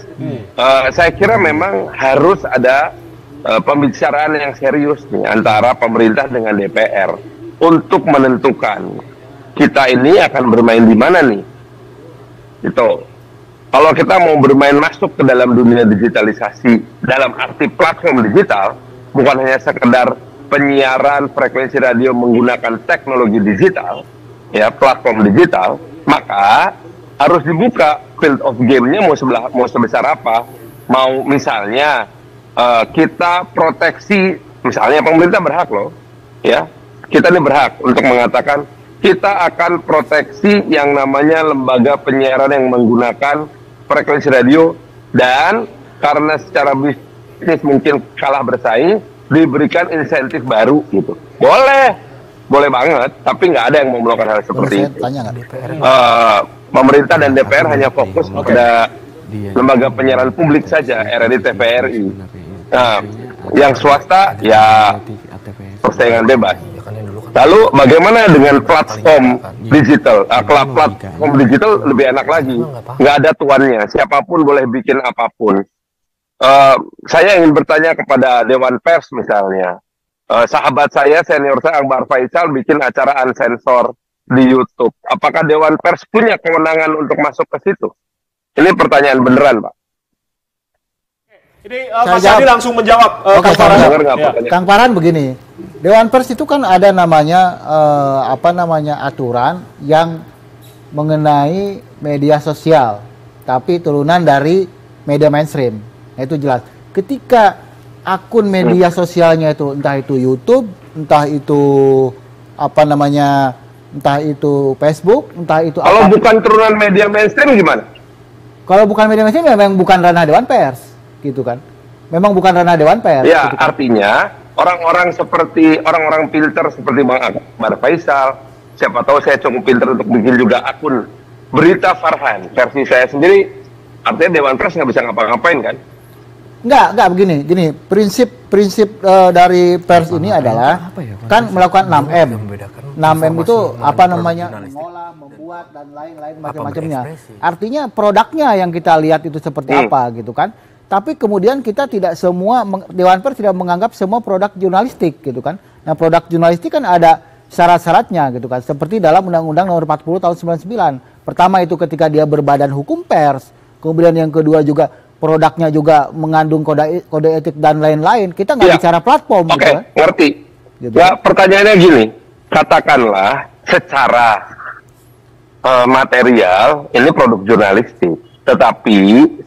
Saya kira memang harus ada pembicaraan yang serius nih antara pemerintah dengan DPR untuk menentukan kita ini akan bermain di mana nih. Itu. Kalau kita mau bermain masuk ke dalam dunia digitalisasi dalam arti platform digital, bukan hanya sekedar penyiaran frekuensi radio menggunakan teknologi digital, ya, platform digital, maka harus dibuka field of game-nya mau sebesar apa. Mau misalnya kita proteksi, misalnya pemerintah berhak loh, ya, kita ini berhak untuk mengatakan kita akan proteksi yang namanya lembaga penyiaran yang menggunakan frekuensi radio, dan karena secara bisnis mungkin kalah bersaing, diberikan insentif baru gitu. Boleh banget, tapi nggak ada yang mau melakukan hal seperti itu. Pemerintah dan DPR hanya fokus pada lembaga penyiaran publik saja, RRI, TVRI. Nah, yang swasta ya persaingan bebas. Lalu bagaimana dengan platform digital? Platform digital lebih enak lagi, nggak ada tuannya, siapapun boleh bikin apapun. Saya ingin bertanya kepada Dewan Pers misalnya. Sahabat saya, senior saya, Akbar Faisal, bikin acara unsensor di YouTube. Apakah Dewan Pers punya kewenangan untuk masuk ke situ? Ini pertanyaan beneran, Pak. Ini Mas Adi langsung menjawab. Kang Farhan begini, Dewan Pers itu kan ada namanya aturan yang mengenai media sosial, tapi turunan dari media mainstream. Nah, itu jelas. Ketika akun media sosialnya itu entah itu YouTube, entah itu entah itu Facebook, entah itu kalau bukan turunan media mainstream gimana? Kalau bukan media mainstream memang bukan ranah Dewan Pers, gitu kan? Memang bukan ranah Dewan Pers. Ya, gitu kan? artinya orang-orang pinter seperti Bang Akbar Faisal, siapa tahu saya cukup pinter untuk bikin juga akun Berita Farhan versi saya sendiri. Artinya Dewan Pers nggak bisa ngapa-ngapain kan? Enggak begini. Prinsip dari pers ini adalah kan melakukan 6M. 6M itu mengolah, membuat dan lain-lain macam-macamnya. Artinya produknya yang kita lihat itu seperti apa gitu kan. Tapi kemudian kita tidak semua, Dewan Pers tidak menganggap semua produk jurnalistik gitu kan. Nah, produk jurnalistik kan ada syarat-syaratnya gitu kan. Seperti dalam Undang-Undang Nomor 40 Tahun 99. Pertama itu ketika dia berbadan hukum pers. Kemudian yang kedua juga produknya juga mengandung kode etik dan lain-lain. Kita nggak bicara platform. Oke, gitu, ngerti. Gitu. Ya, pertanyaannya gini. Katakanlah secara material ini produk jurnalistik. Tetapi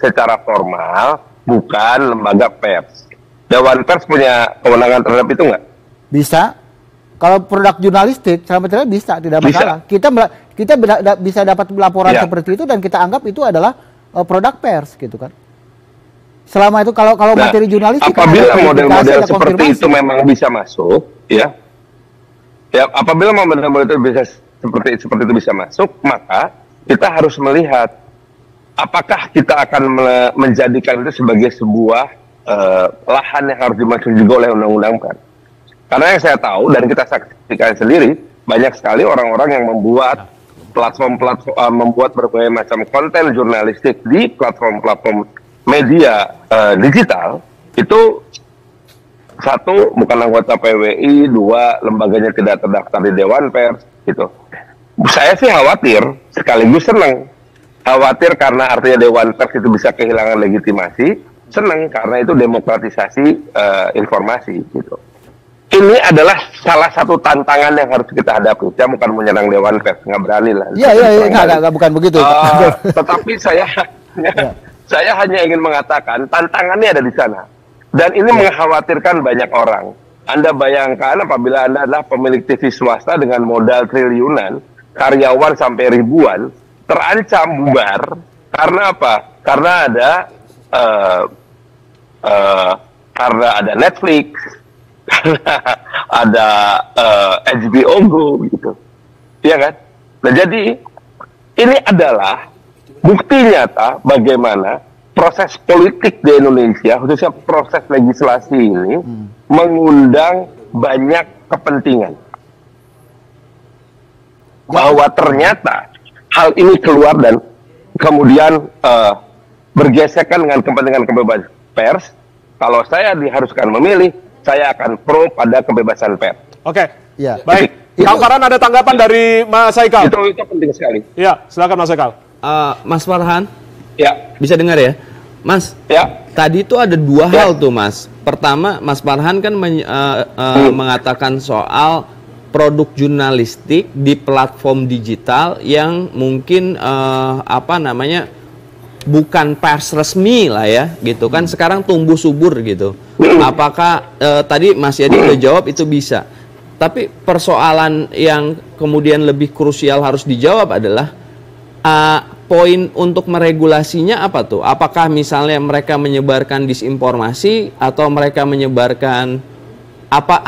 secara formal bukan lembaga pers. Dewan Pers punya kewenangan terhadap itu nggak? Bisa. Kalau produk jurnalistik, sampai bisa, tidak masalah. Kita bisa dapat laporan seperti itu dan kita anggap itu adalah produk pers, gitu kan. Selama itu kalau materi jurnalistik, apabila model-model seperti itu memang bisa masuk, ya, apabila model-model itu bisa seperti itu bisa masuk, maka kita harus melihat apakah kita akan menjadikan itu sebagai sebuah lahan yang harus dimaksud juga oleh undang-undang pers? Karena yang saya tahu dan kita saksikan sendiri, banyak sekali orang-orang yang membuat membuat berbagai macam konten jurnalistik di platform-platform media digital, itu satu, bukan anggota PWI, dua, lembaganya tidak terdaftar di Dewan Pers, gitu. Saya sih khawatir, sekaligus senang. Khawatir karena artinya Dewan Pers itu bisa kehilangan legitimasi, senang karena itu demokratisasi informasi, gitu. Ini adalah salah satu tantangan yang harus kita hadapi. Saya bukan menyerang Dewan Pers, nggak berani lah. Iya, nggak bukan begitu. Tetapi saya hanya ingin mengatakan tantangannya ada di sana. Dan ini mengkhawatirkan banyak orang. Anda bayangkan apabila Anda adalah pemilik TV swasta dengan modal triliunan, karyawan sampai ribuan, terancam bubar. Karena apa? Karena ada Netflix, karena ada HBO Go, gitu. Iya kan? Nah, jadi ini adalah bukti nyata bagaimana proses politik di Indonesia, khususnya proses legislasi ini, mengundang banyak kepentingan. Bahwa ternyata hal ini keluar dan kemudian bergesekan dengan kepentingan kebebasan pers. Kalau saya diharuskan memilih, saya akan pro pada kebebasan pers. Oke, ya. Baik. Kang Farhan, ada tanggapan dari Mas Haikal? Itu penting sekali. Ya, silakan Mas Haikal. Mas Farhan, ya, bisa dengar ya, Mas? Ya. Tadi itu ada dua hal tuh, Mas. Pertama, Mas Farhan kan mengatakan soal produk jurnalistik di platform digital yang mungkin bukan pers resmi lah ya, gitu kan. Sekarang tumbuh subur gitu. Apakah tadi Mas Yadi udah jawab itu bisa. Tapi persoalan yang kemudian lebih krusial harus dijawab adalah poin untuk meregulasinya apa tuh? Apakah misalnya mereka menyebarkan disinformasi atau mereka menyebarkan apa?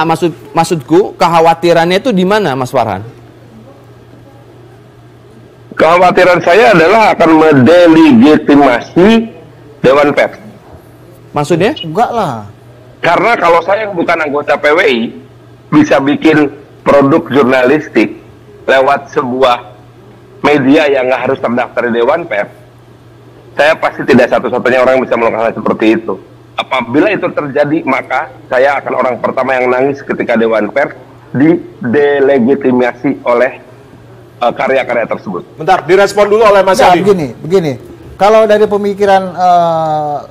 Maksudku kekhawatirannya itu di mana, Mas Farhan? Kekhawatiran saya adalah akan mendelegitimasi Dewan Pers. Maksudnya? Enggak lah. Karena kalau saya yang bukan anggota PWI bisa bikin produk jurnalistik lewat sebuah media yang nggak harus terdaftar di Dewan Pers, saya pasti tidak satu-satunya orang yang bisa melakukan hal seperti itu. Apabila itu terjadi, maka saya akan orang pertama yang nangis ketika Dewan Pers didelegitimasi oleh karya-karya tersebut. Bentar, direspon dulu oleh Mas Yadi. Begini. Kalau dari pemikiran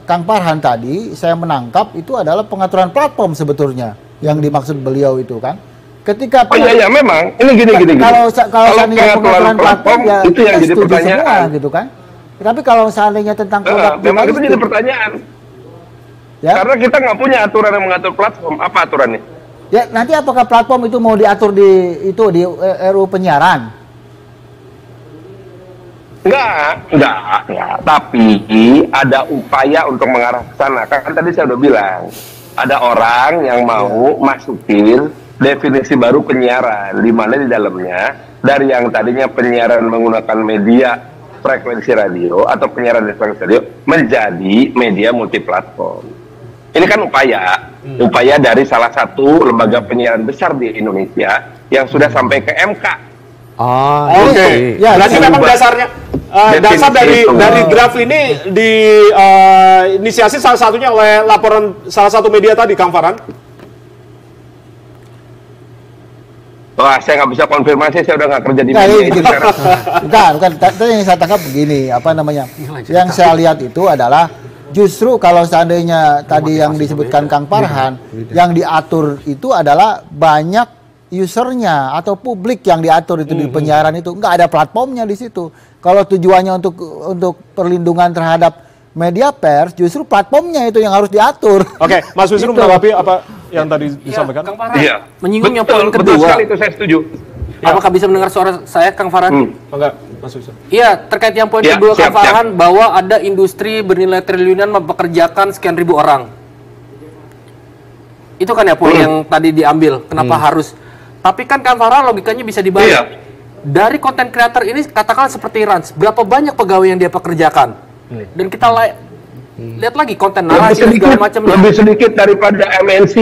Kang Farhan tadi, saya menangkap itu adalah pengaturan platform sebetulnya yang dimaksud beliau itu kan. Ketika iya memang ini gini. Kalau seandainya pengaturan platform ya itu yang jadi pertanyaan semua, gitu kan. Tapi kalau seandainya tentang produk memang itu jadi pertanyaan. Ya? Karena kita nggak punya aturan yang mengatur platform. Apa aturannya? Ya nanti apakah platform itu mau diatur di RUU penyiaran? Enggak. Tapi ada upaya untuk mengarah ke sana. Kan tadi saya udah bilang, ada orang yang mau masukin definisi baru penyiaran, di mana di dalamnya dari yang tadinya penyiaran menggunakan media frekuensi radio atau penyiaran di frekuensi radio menjadi media multiplatform. Ini kan upaya dari salah satu lembaga penyiaran besar di Indonesia yang sudah sampai ke MK. Oke. Ya, berarti memang dasar dari draft ini diinisiasi salah satunya oleh laporan salah satu media tadi, Kang Farhan. Wah, saya nggak bisa konfirmasi, saya udah nggak kerja di media itu sekarang. Bukan. Tadi yang saya tangkap begini, yang saya lihat itu adalah justru kalau seandainya tadi yang disebutkan Kang Farhan, yang diatur itu adalah banyak usernya atau publik yang diatur itu di penyiaran itu, nggak ada platformnya di situ. Kalau tujuannya untuk perlindungan terhadap media pers, justru platformnya itu yang harus diatur. Oke, Mas Wisnu menanggapi apa yang tadi disampaikan? Kang Farhan, menyinggung yang poin kedua. Betul sekali, itu saya setuju. Apakah bisa mendengar suara saya, Kang Farhan? Enggak, Mas Wisnu. Iya, terkait yang poin kedua, Kang Farhan, bahwa ada industri bernilai triliunan mempekerjakan sekian ribu orang. Itu kan ya poin yang tadi diambil. Kenapa harus? Tapi kan Kang Farhan logikanya bisa dibalik. Dari konten kreator ini katakanlah seperti Rans, berapa banyak pegawai yang dia pekerjakan? Dan kita lihat lagi konten narasi segala macamnya. Lebih sedikit daripada MNC.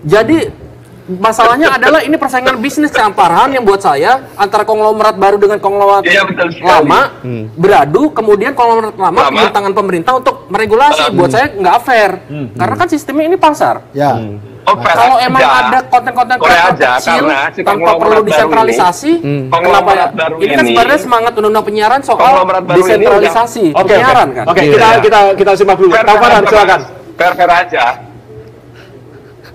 Jadi masalahnya adalah ini persaingan bisnis Kang Farhan yang buat saya antara konglomerat baru dengan konglomerat lama beradu, kemudian konglomerat lama ambil tangan pemerintah untuk meregulasi. Buat saya nggak fair, karena kan sistemnya ini pasar. Ya. Kalau emang ada konten-konten kecil tanpa perlu disentralisasi, kenapa? Ini kan sebenarnya semangat undang-undang penyiaran soal desentralisasi penyiaran kan. Oke, kita simak dulu. Kang Farhan, silakan.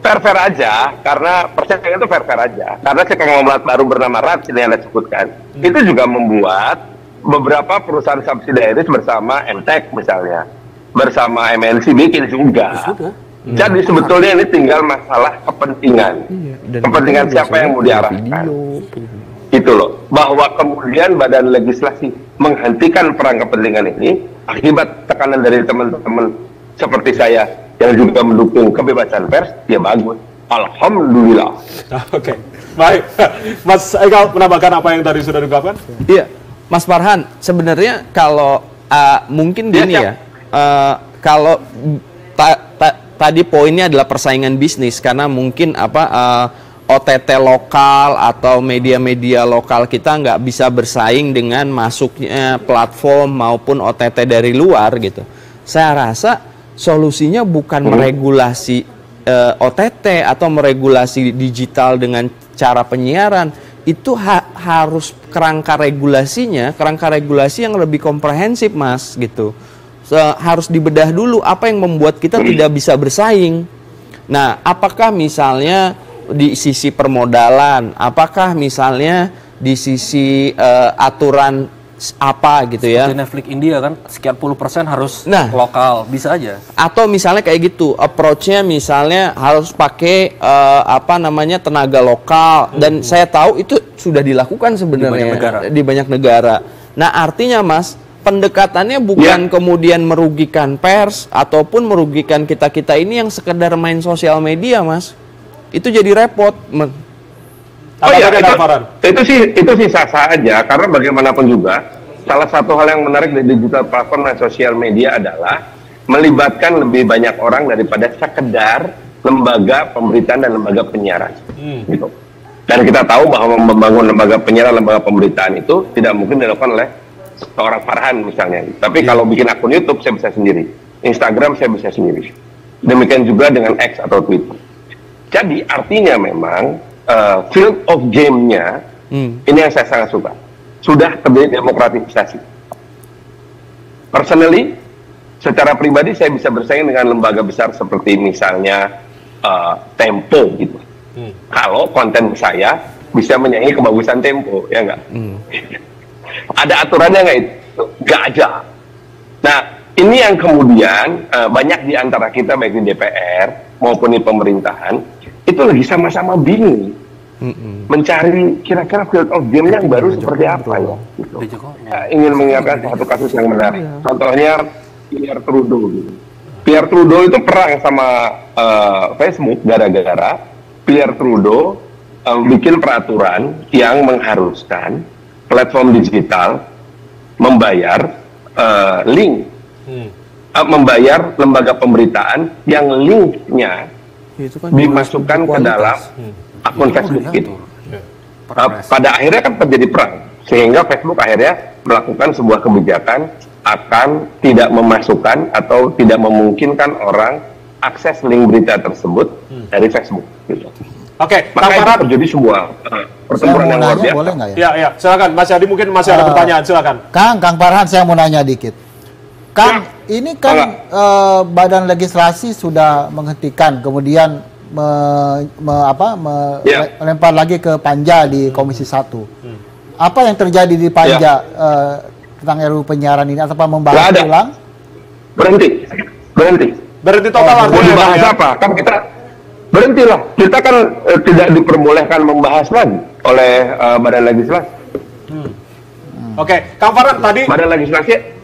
Fair aja, karena persaingan itu fair aja. Karena si konglomerat baru bernama RAT yang Anda sebutkan, itu juga membuat beberapa perusahaan subsidiaris bersama MTEK misalnya, bersama MNC bikin juga. Jadi sebetulnya ini tinggal masalah kepentingan. Kepentingan siapa yang mau diarahkan. Itu loh, bahwa kemudian badan legislasi menghentikan perang kepentingan ini akibat tekanan dari teman-teman seperti saya yang juga mendukung kebebasan pers, ya bagus. Alhamdulillah. Oke, baik. Mas Ekal menambahkan apa yang tadi sudah diungkapkan? Iya, Mas Farhan, sebenarnya kalau mungkin gini ya, kalau tadi poinnya adalah persaingan bisnis, karena mungkin OTT lokal atau media-media lokal kita nggak bisa bersaing dengan masuknya platform maupun OTT dari luar gitu. Saya rasa solusinya bukan meregulasi OTT atau meregulasi digital dengan cara penyiaran. Itu harus kerangka regulasi yang lebih komprehensif, Mas, gitu. Harus dibedah dulu apa yang membuat kita tidak bisa bersaing. Nah, apakah misalnya di sisi permodalan, apakah misalnya di sisi aturan apa gitu ya. Seperti Netflix India kan sekian puluh % harus lokal, bisa aja. Atau misalnya kayak gitu, approach-nya misalnya harus pakai tenaga lokal, dan saya tahu itu sudah dilakukan sebenarnya di banyak negara. Nah, artinya Mas, pendekatannya bukan kemudian merugikan pers ataupun merugikan kita-kita ini yang sekedar main sosial media, Mas. Itu jadi repot. Itu sih sah-sah aja, karena bagaimanapun juga salah satu hal yang menarik dari digital platform dan sosial media adalah melibatkan lebih banyak orang daripada sekedar lembaga pemberitaan dan lembaga penyiaran, gitu. Dan kita tahu bahwa membangun lembaga penyiaran, lembaga pemberitaan itu tidak mungkin dilakukan oleh seorang Farhan misalnya. Tapi kalau bikin akun YouTube saya bisa sendiri, Instagram saya bisa sendiri. Demikian juga dengan X atau Twitter. Jadi artinya memang field of game-nya ini yang saya sangat suka. Sudah terjadi demokratisasi. Personally, secara pribadi saya bisa bersaing dengan lembaga besar seperti misalnya Tempo gitu. Kalau konten saya bisa menyaingi kebagusan Tempo, ya enggak? Ada aturannya nggak itu? Nggak ada. Nah, ini yang kemudian banyak di antara kita baik di DPR maupun di pemerintahan itu lagi sama-sama bingung mencari kira-kira field of game yang baru seperti apa ya. Gitu. Ingin mengingatkan satu kasus yang menarik. Contohnya Pierre Trudeau. Gitu. Pierre Trudeau itu perang sama Facebook gara-gara Pierre Trudeau bikin peraturan yang mengharuskan platform digital membayar link, membayar lembaga pemberitaan yang linknya dimasukkan ke dalam akun Facebook gitu. Pada akhirnya kan terjadi perang, sehingga Facebook akhirnya melakukan sebuah kebijakan akan tidak memasukkan atau tidak memungkinkan orang akses link berita tersebut dari Facebook. Gitu. Oke, maka itu terjadi sebuah pertempuran yang luar biasa. Boleh nggak ya? Ya, silakan Mas Yadi, mungkin masih ada pertanyaan, silakan. Kang Farhan, saya mau nanya dikit. Kang, ini kan badan legislasi sudah menghentikan, kemudian melempar lagi ke Panja di Komisi 1. Apa yang terjadi di Panja tentang RUU penyiaran ini? Atau membahas ulang? Berhenti total. Mau dibahas apa? Kan kita berhentilah. Kita kan tidak diperbolehkan membahas lagi oleh badan legislasi. Oke, Kang Farhan tadi. Badan legislasi.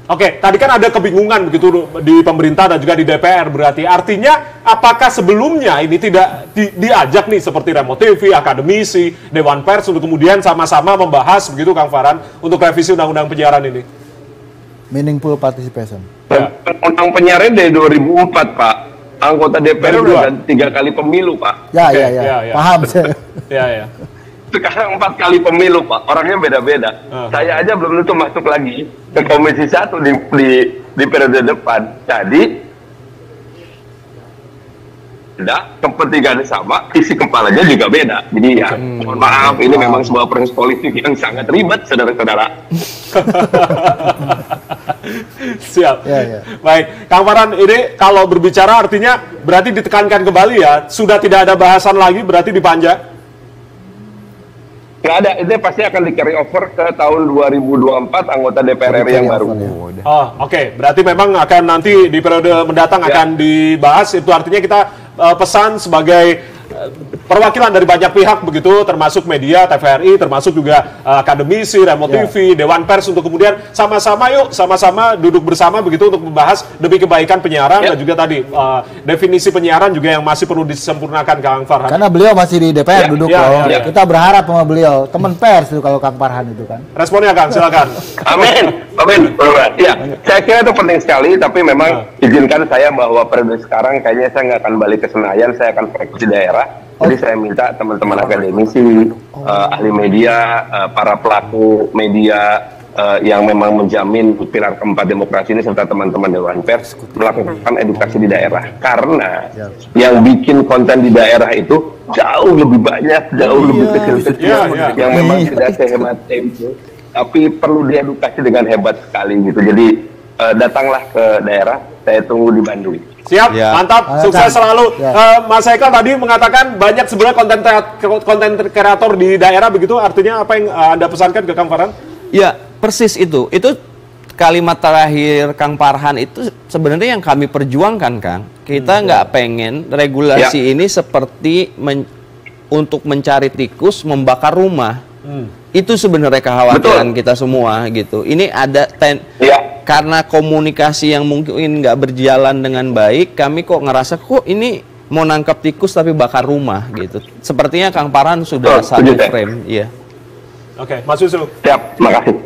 Oke, tadi kan ada kebingungan begitu di pemerintah dan juga di DPR, berarti artinya apakah sebelumnya ini tidak diajak nih seperti Remo TV, akademisi, Dewan Pers untuk kemudian sama-sama membahas begitu Kang Farhan untuk revisi undang-undang penyiaran ini? Meaningful participation. Undang penyiaran dari 2004, Pak. Anggota DPR udah 3 kali pemilu, Pak. Ya, Oke, ya. Paham saya. Ya. Sekarang 4 kali pemilu, Pak. Orangnya beda-beda. Saya aja belum tentu masuk lagi ke Komisi 1 di periode depan. Jadi, kepentingannya sama, isi kepalanya juga beda. Jadi ya, mohon maaf, ini memang sebuah proses politik yang sangat ribet, saudara-saudara. Siap. Ya. Baik, Kang Farhan, ini kalau berbicara artinya berarti ditekankan kembali ya, sudah tidak ada bahasan lagi, berarti di Panja? Nggak ada, ini pasti akan di carry over ke tahun 2024 anggota DPR RI yang baru. Oh, oke. Berarti memang akan nanti di periode mendatang akan dibahas. Itu artinya kita pesan sebagai perwakilan dari banyak pihak begitu, termasuk media, TVRI, termasuk juga akademisi, Remote TV, Dewan Pers, untuk kemudian sama-sama duduk bersama begitu untuk membahas demi kebaikan penyiaran dan juga tadi definisi penyiaran juga yang masih perlu disempurnakan, Kang Farhan. Karena beliau masih di DPR duduk loh. Kita berharap sama beliau, teman pers itu kalau Kang Farhan itu kan. Responnya, Kang, silakan. Amin. Ya, saya kira itu penting sekali, tapi memang izinkan saya bahwa periode sekarang kayaknya saya nggak akan balik ke Senayan, saya akan fokus di daerah. Jadi saya minta teman-teman akademisi, ahli media, para pelaku media yang memang menjamin pilar keempat demokrasi ini, serta teman-teman Dewan Pers melakukan edukasi di daerah. Karena yang bikin konten di daerah itu jauh lebih banyak, jauh lebih kecil-kecil, yang memang tidak sehebat tempo, tapi perlu diedukasi dengan hebat sekali gitu. Jadi datanglah ke daerah, saya tunggu di Bandung. Siap, mantap, sukses selalu. Mas Eka tadi mengatakan banyak sebenarnya konten kreator di daerah begitu, artinya apa yang Anda pesankan ke Kang Farhan? Ya, persis itu. Itu kalimat terakhir Kang Farhan itu sebenarnya yang kami perjuangkan, Kang. Kita nggak pengen regulasi ini seperti untuk mencari tikus membakar rumah. Itu sebenarnya kekhawatiran kita semua gitu. Ini ada karena komunikasi yang mungkin nggak berjalan dengan baik, kami kok ngerasa kok ini mau nangkap tikus tapi bakar rumah gitu. Sepertinya Kang Farhan sudah satu frame, iya. Oke, Mas Yusuf. Siap, makasih.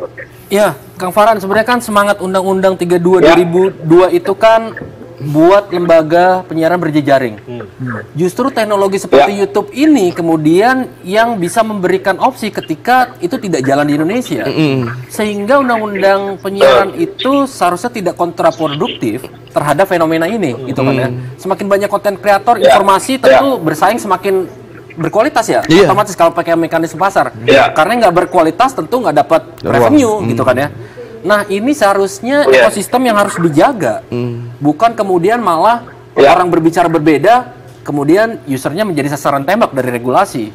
Ya, Kang Farhan, sebenarnya kan semangat Undang-Undang 32 2002 itu kan buat lembaga penyiaran berjejaring. Justru teknologi seperti YouTube ini kemudian yang bisa memberikan opsi ketika itu tidak jalan di Indonesia. Sehingga undang-undang penyiaran itu seharusnya tidak kontraproduktif terhadap fenomena ini, gitu kan ya. Semakin banyak konten kreator, informasi tentu bersaing semakin berkualitas ya. Otomatis kalau pakai mekanisme pasar. Karena nggak berkualitas tentu nggak dapat revenue, gitu kan ya. Nah, ini seharusnya ekosistem yang harus dijaga. Bukan kemudian malah orang berbicara berbeda, kemudian usernya menjadi sasaran tembak dari regulasi.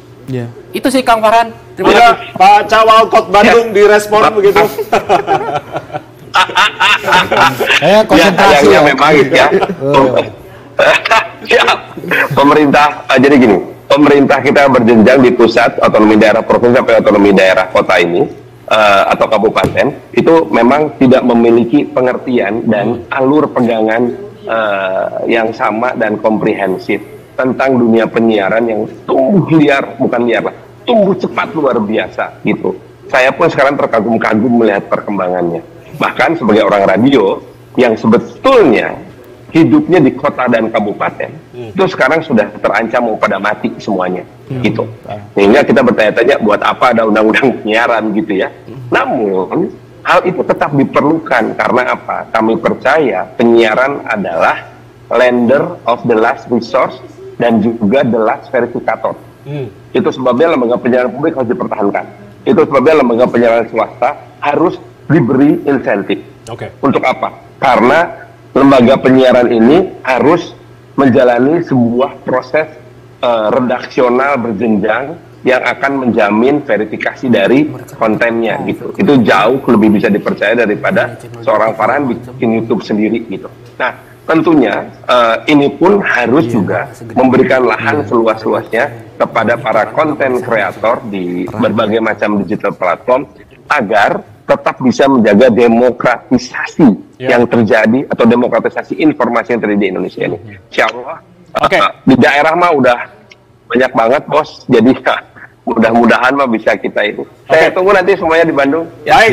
Itu sih Kang Farhan. Terima kasih. Pak Cawalkot Bandung direspon begitu. Konsentrasi ya memang ya. Pemerintah, jadi gini, pemerintah kita berjenjang di pusat, otonomi daerah provinsi sampai otonomi daerah kota ini, atau kabupaten, itu memang tidak memiliki pengertian dan alur pegangan yang sama dan komprehensif tentang dunia penyiaran yang tumbuh liar, bukan liar lah, tumbuh cepat luar biasa gitu. Saya pun sekarang terkagum-kagum melihat perkembangannya. Bahkan sebagai orang radio yang sebetulnya hidupnya di kota dan kabupaten, itu sekarang sudah terancam mau pada mati semuanya, gitu. Sehingga kita bertanya-tanya buat apa ada undang-undang penyiaran gitu ya. Namun hal itu tetap diperlukan karena apa? Kami percaya penyiaran adalah lender of the last resource dan juga the last verifikator. Itu sebabnya lembaga penyiaran publik harus dipertahankan. Itu sebabnya lembaga penyiaran swasta harus diberi insentif. Untuk apa? Karena lembaga penyiaran ini harus menjalani sebuah proses redaksional berjenjang yang akan menjamin verifikasi dari kontennya gitu. Itu jauh lebih bisa dipercaya daripada seorang Farhan bikin YouTube sendiri gitu. Nah, tentunya ini pun harus juga memberikan lahan seluas-luasnya kepada para konten kreator di berbagai macam digital platform agar tetap bisa menjaga demokratisasi yang terjadi atau demokratisasi informasi yang terjadi di Indonesia ini. Insya Allah di daerah mah udah banyak banget bos, jadi mudah-mudahan mah bisa kita ini. Saya tunggu nanti semuanya di Bandung. Baik,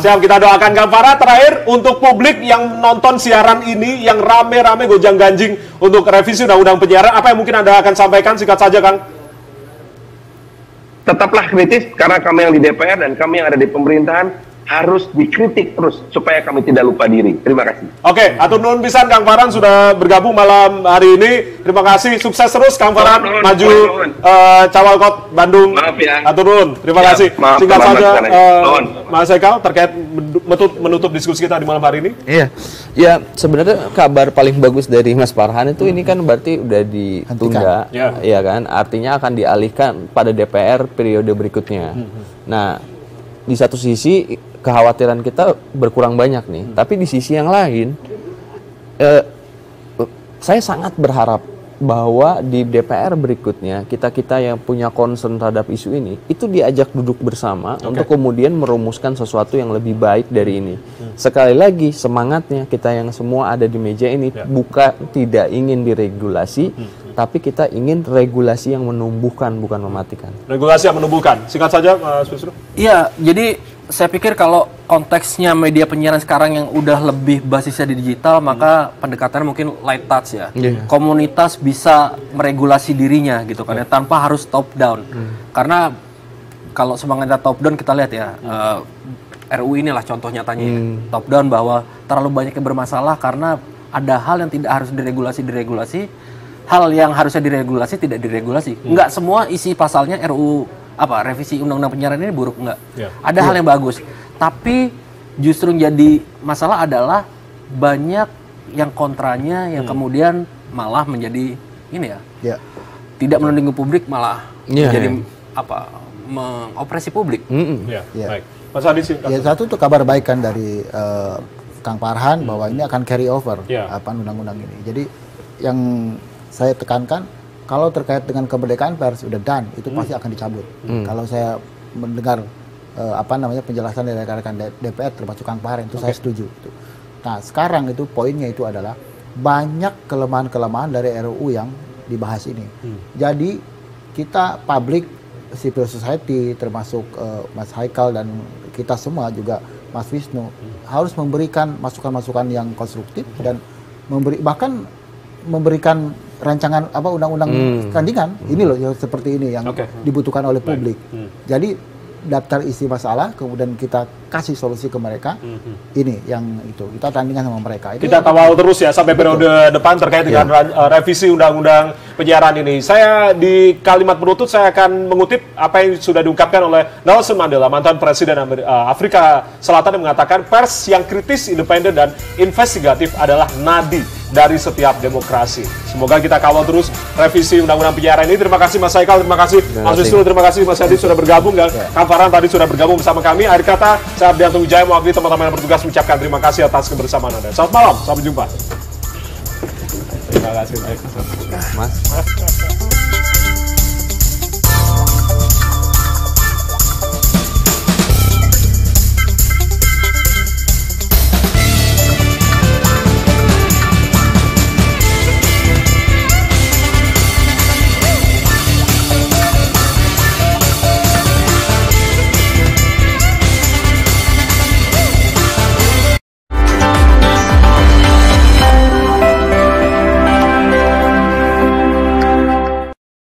siap. Kita doakan Kang Farhan. Terakhir, untuk publik yang nonton siaran ini, yang rame-rame gonjang-ganjing untuk revisi undang-undang penyiaran, apa yang mungkin Anda akan sampaikan? Singkat saja, Kang. Tetaplah kritis, karena kami yang di DPR dan kami yang ada di pemerintahan harus dikritik terus supaya kami tidak lupa diri. Terima kasih. Oke, atur nuhun pisan Kang Farhan sudah bergabung malam hari ini. Terima kasih, sukses terus Kang Farhan maju Cawalkot Bandung. Maaf ya. Atur nuhun, terima kasih. Maaf, Singkat saja, Maaf. Mas Ekal terkait menutup diskusi kita di malam hari ini. Iya, ya sebenarnya kabar paling bagus dari Mas Farhan itu ini kan berarti udah ditunda, ya kan? Artinya akan dialihkan pada DPR periode berikutnya. Nah, di satu sisi kekhawatiran kita berkurang banyak nih, tapi di sisi yang lain, saya sangat berharap bahwa di DPR berikutnya kita yang punya concern terhadap isu ini itu diajak duduk bersama untuk kemudian merumuskan sesuatu yang lebih baik dari ini. Sekali lagi semangatnya kita yang semua ada di meja ini bukan tidak ingin diregulasi, tapi kita ingin regulasi yang menumbuhkan bukan mematikan. Regulasi yang menumbuhkan. Singkat saja, Mas Wisnu. Iya, jadi saya pikir kalau konteksnya media penyiaran sekarang yang udah lebih basisnya di digital, maka pendekatannya mungkin light touch ya. Komunitas bisa meregulasi dirinya gitu kan ya, tanpa harus top down. Karena kalau semangatnya top down kita lihat ya, RUU inilah contoh nyatanya ya. Top down bahwa terlalu banyak yang bermasalah karena ada hal yang tidak harus diregulasi, hal yang harusnya diregulasi tidak diregulasi. Enggak semua isi pasalnya RUU revisi undang-undang penyiaran ini buruk, enggak. Ada hal yang bagus. Tapi justru jadi masalah adalah banyak yang kontranya yang kemudian malah menjadi ini ya. Tidak melindungi publik, malah menjadi mengopresi publik. Baik. Mas Adi sih. Ya, satu tuh kabar baik kan dari Kang Farhan bahwa ini akan carry over undang-undang ini. Jadi yang saya tekankan, kalau terkait dengan kemerdekaan pers udah done, itu pasti akan dicabut. Kalau saya mendengar penjelasan dari rekan-rekan DPR termasuk Kang Farhan, itu saya setuju. Nah, sekarang itu poinnya itu adalah banyak kelemahan-kelemahan dari RUU yang dibahas ini. Jadi kita publik, civil society termasuk Mas Haikal dan kita semua juga Mas Wisnu harus memberikan masukan-masukan yang konstruktif dan memberikan rancangan undang-undang tandingan ini loh yang seperti ini yang dibutuhkan oleh publik. Jadi daftar isi masalah kemudian kita kasih solusi ke mereka. Ini yang itu kita tandingan sama mereka. Kita kawal terus ya sampai periode depan terkait dengan revisi undang-undang penyiaran ini. Saya di kalimat penutup saya akan mengutip apa yang sudah diungkapkan oleh Nelson Mandela, mantan presiden Afrika Selatan, yang mengatakan pers yang kritis, independen dan investigatif adalah nadi dari setiap demokrasi. Semoga kita kawal terus revisi undang-undang penyiaran ini. Terima kasih Mas Haikal, terima kasih Mas Wisnu, terima kasih Mas Adi sudah bergabung, dan Kang Farhan tadi sudah bergabung bersama kami. Akhir kata, saya Ardianto Wijaya mewakili teman-teman yang bertugas mengucapkan terima kasih atas kebersamaan Anda. Selamat malam, sampai jumpa. Terima kasih. Mas.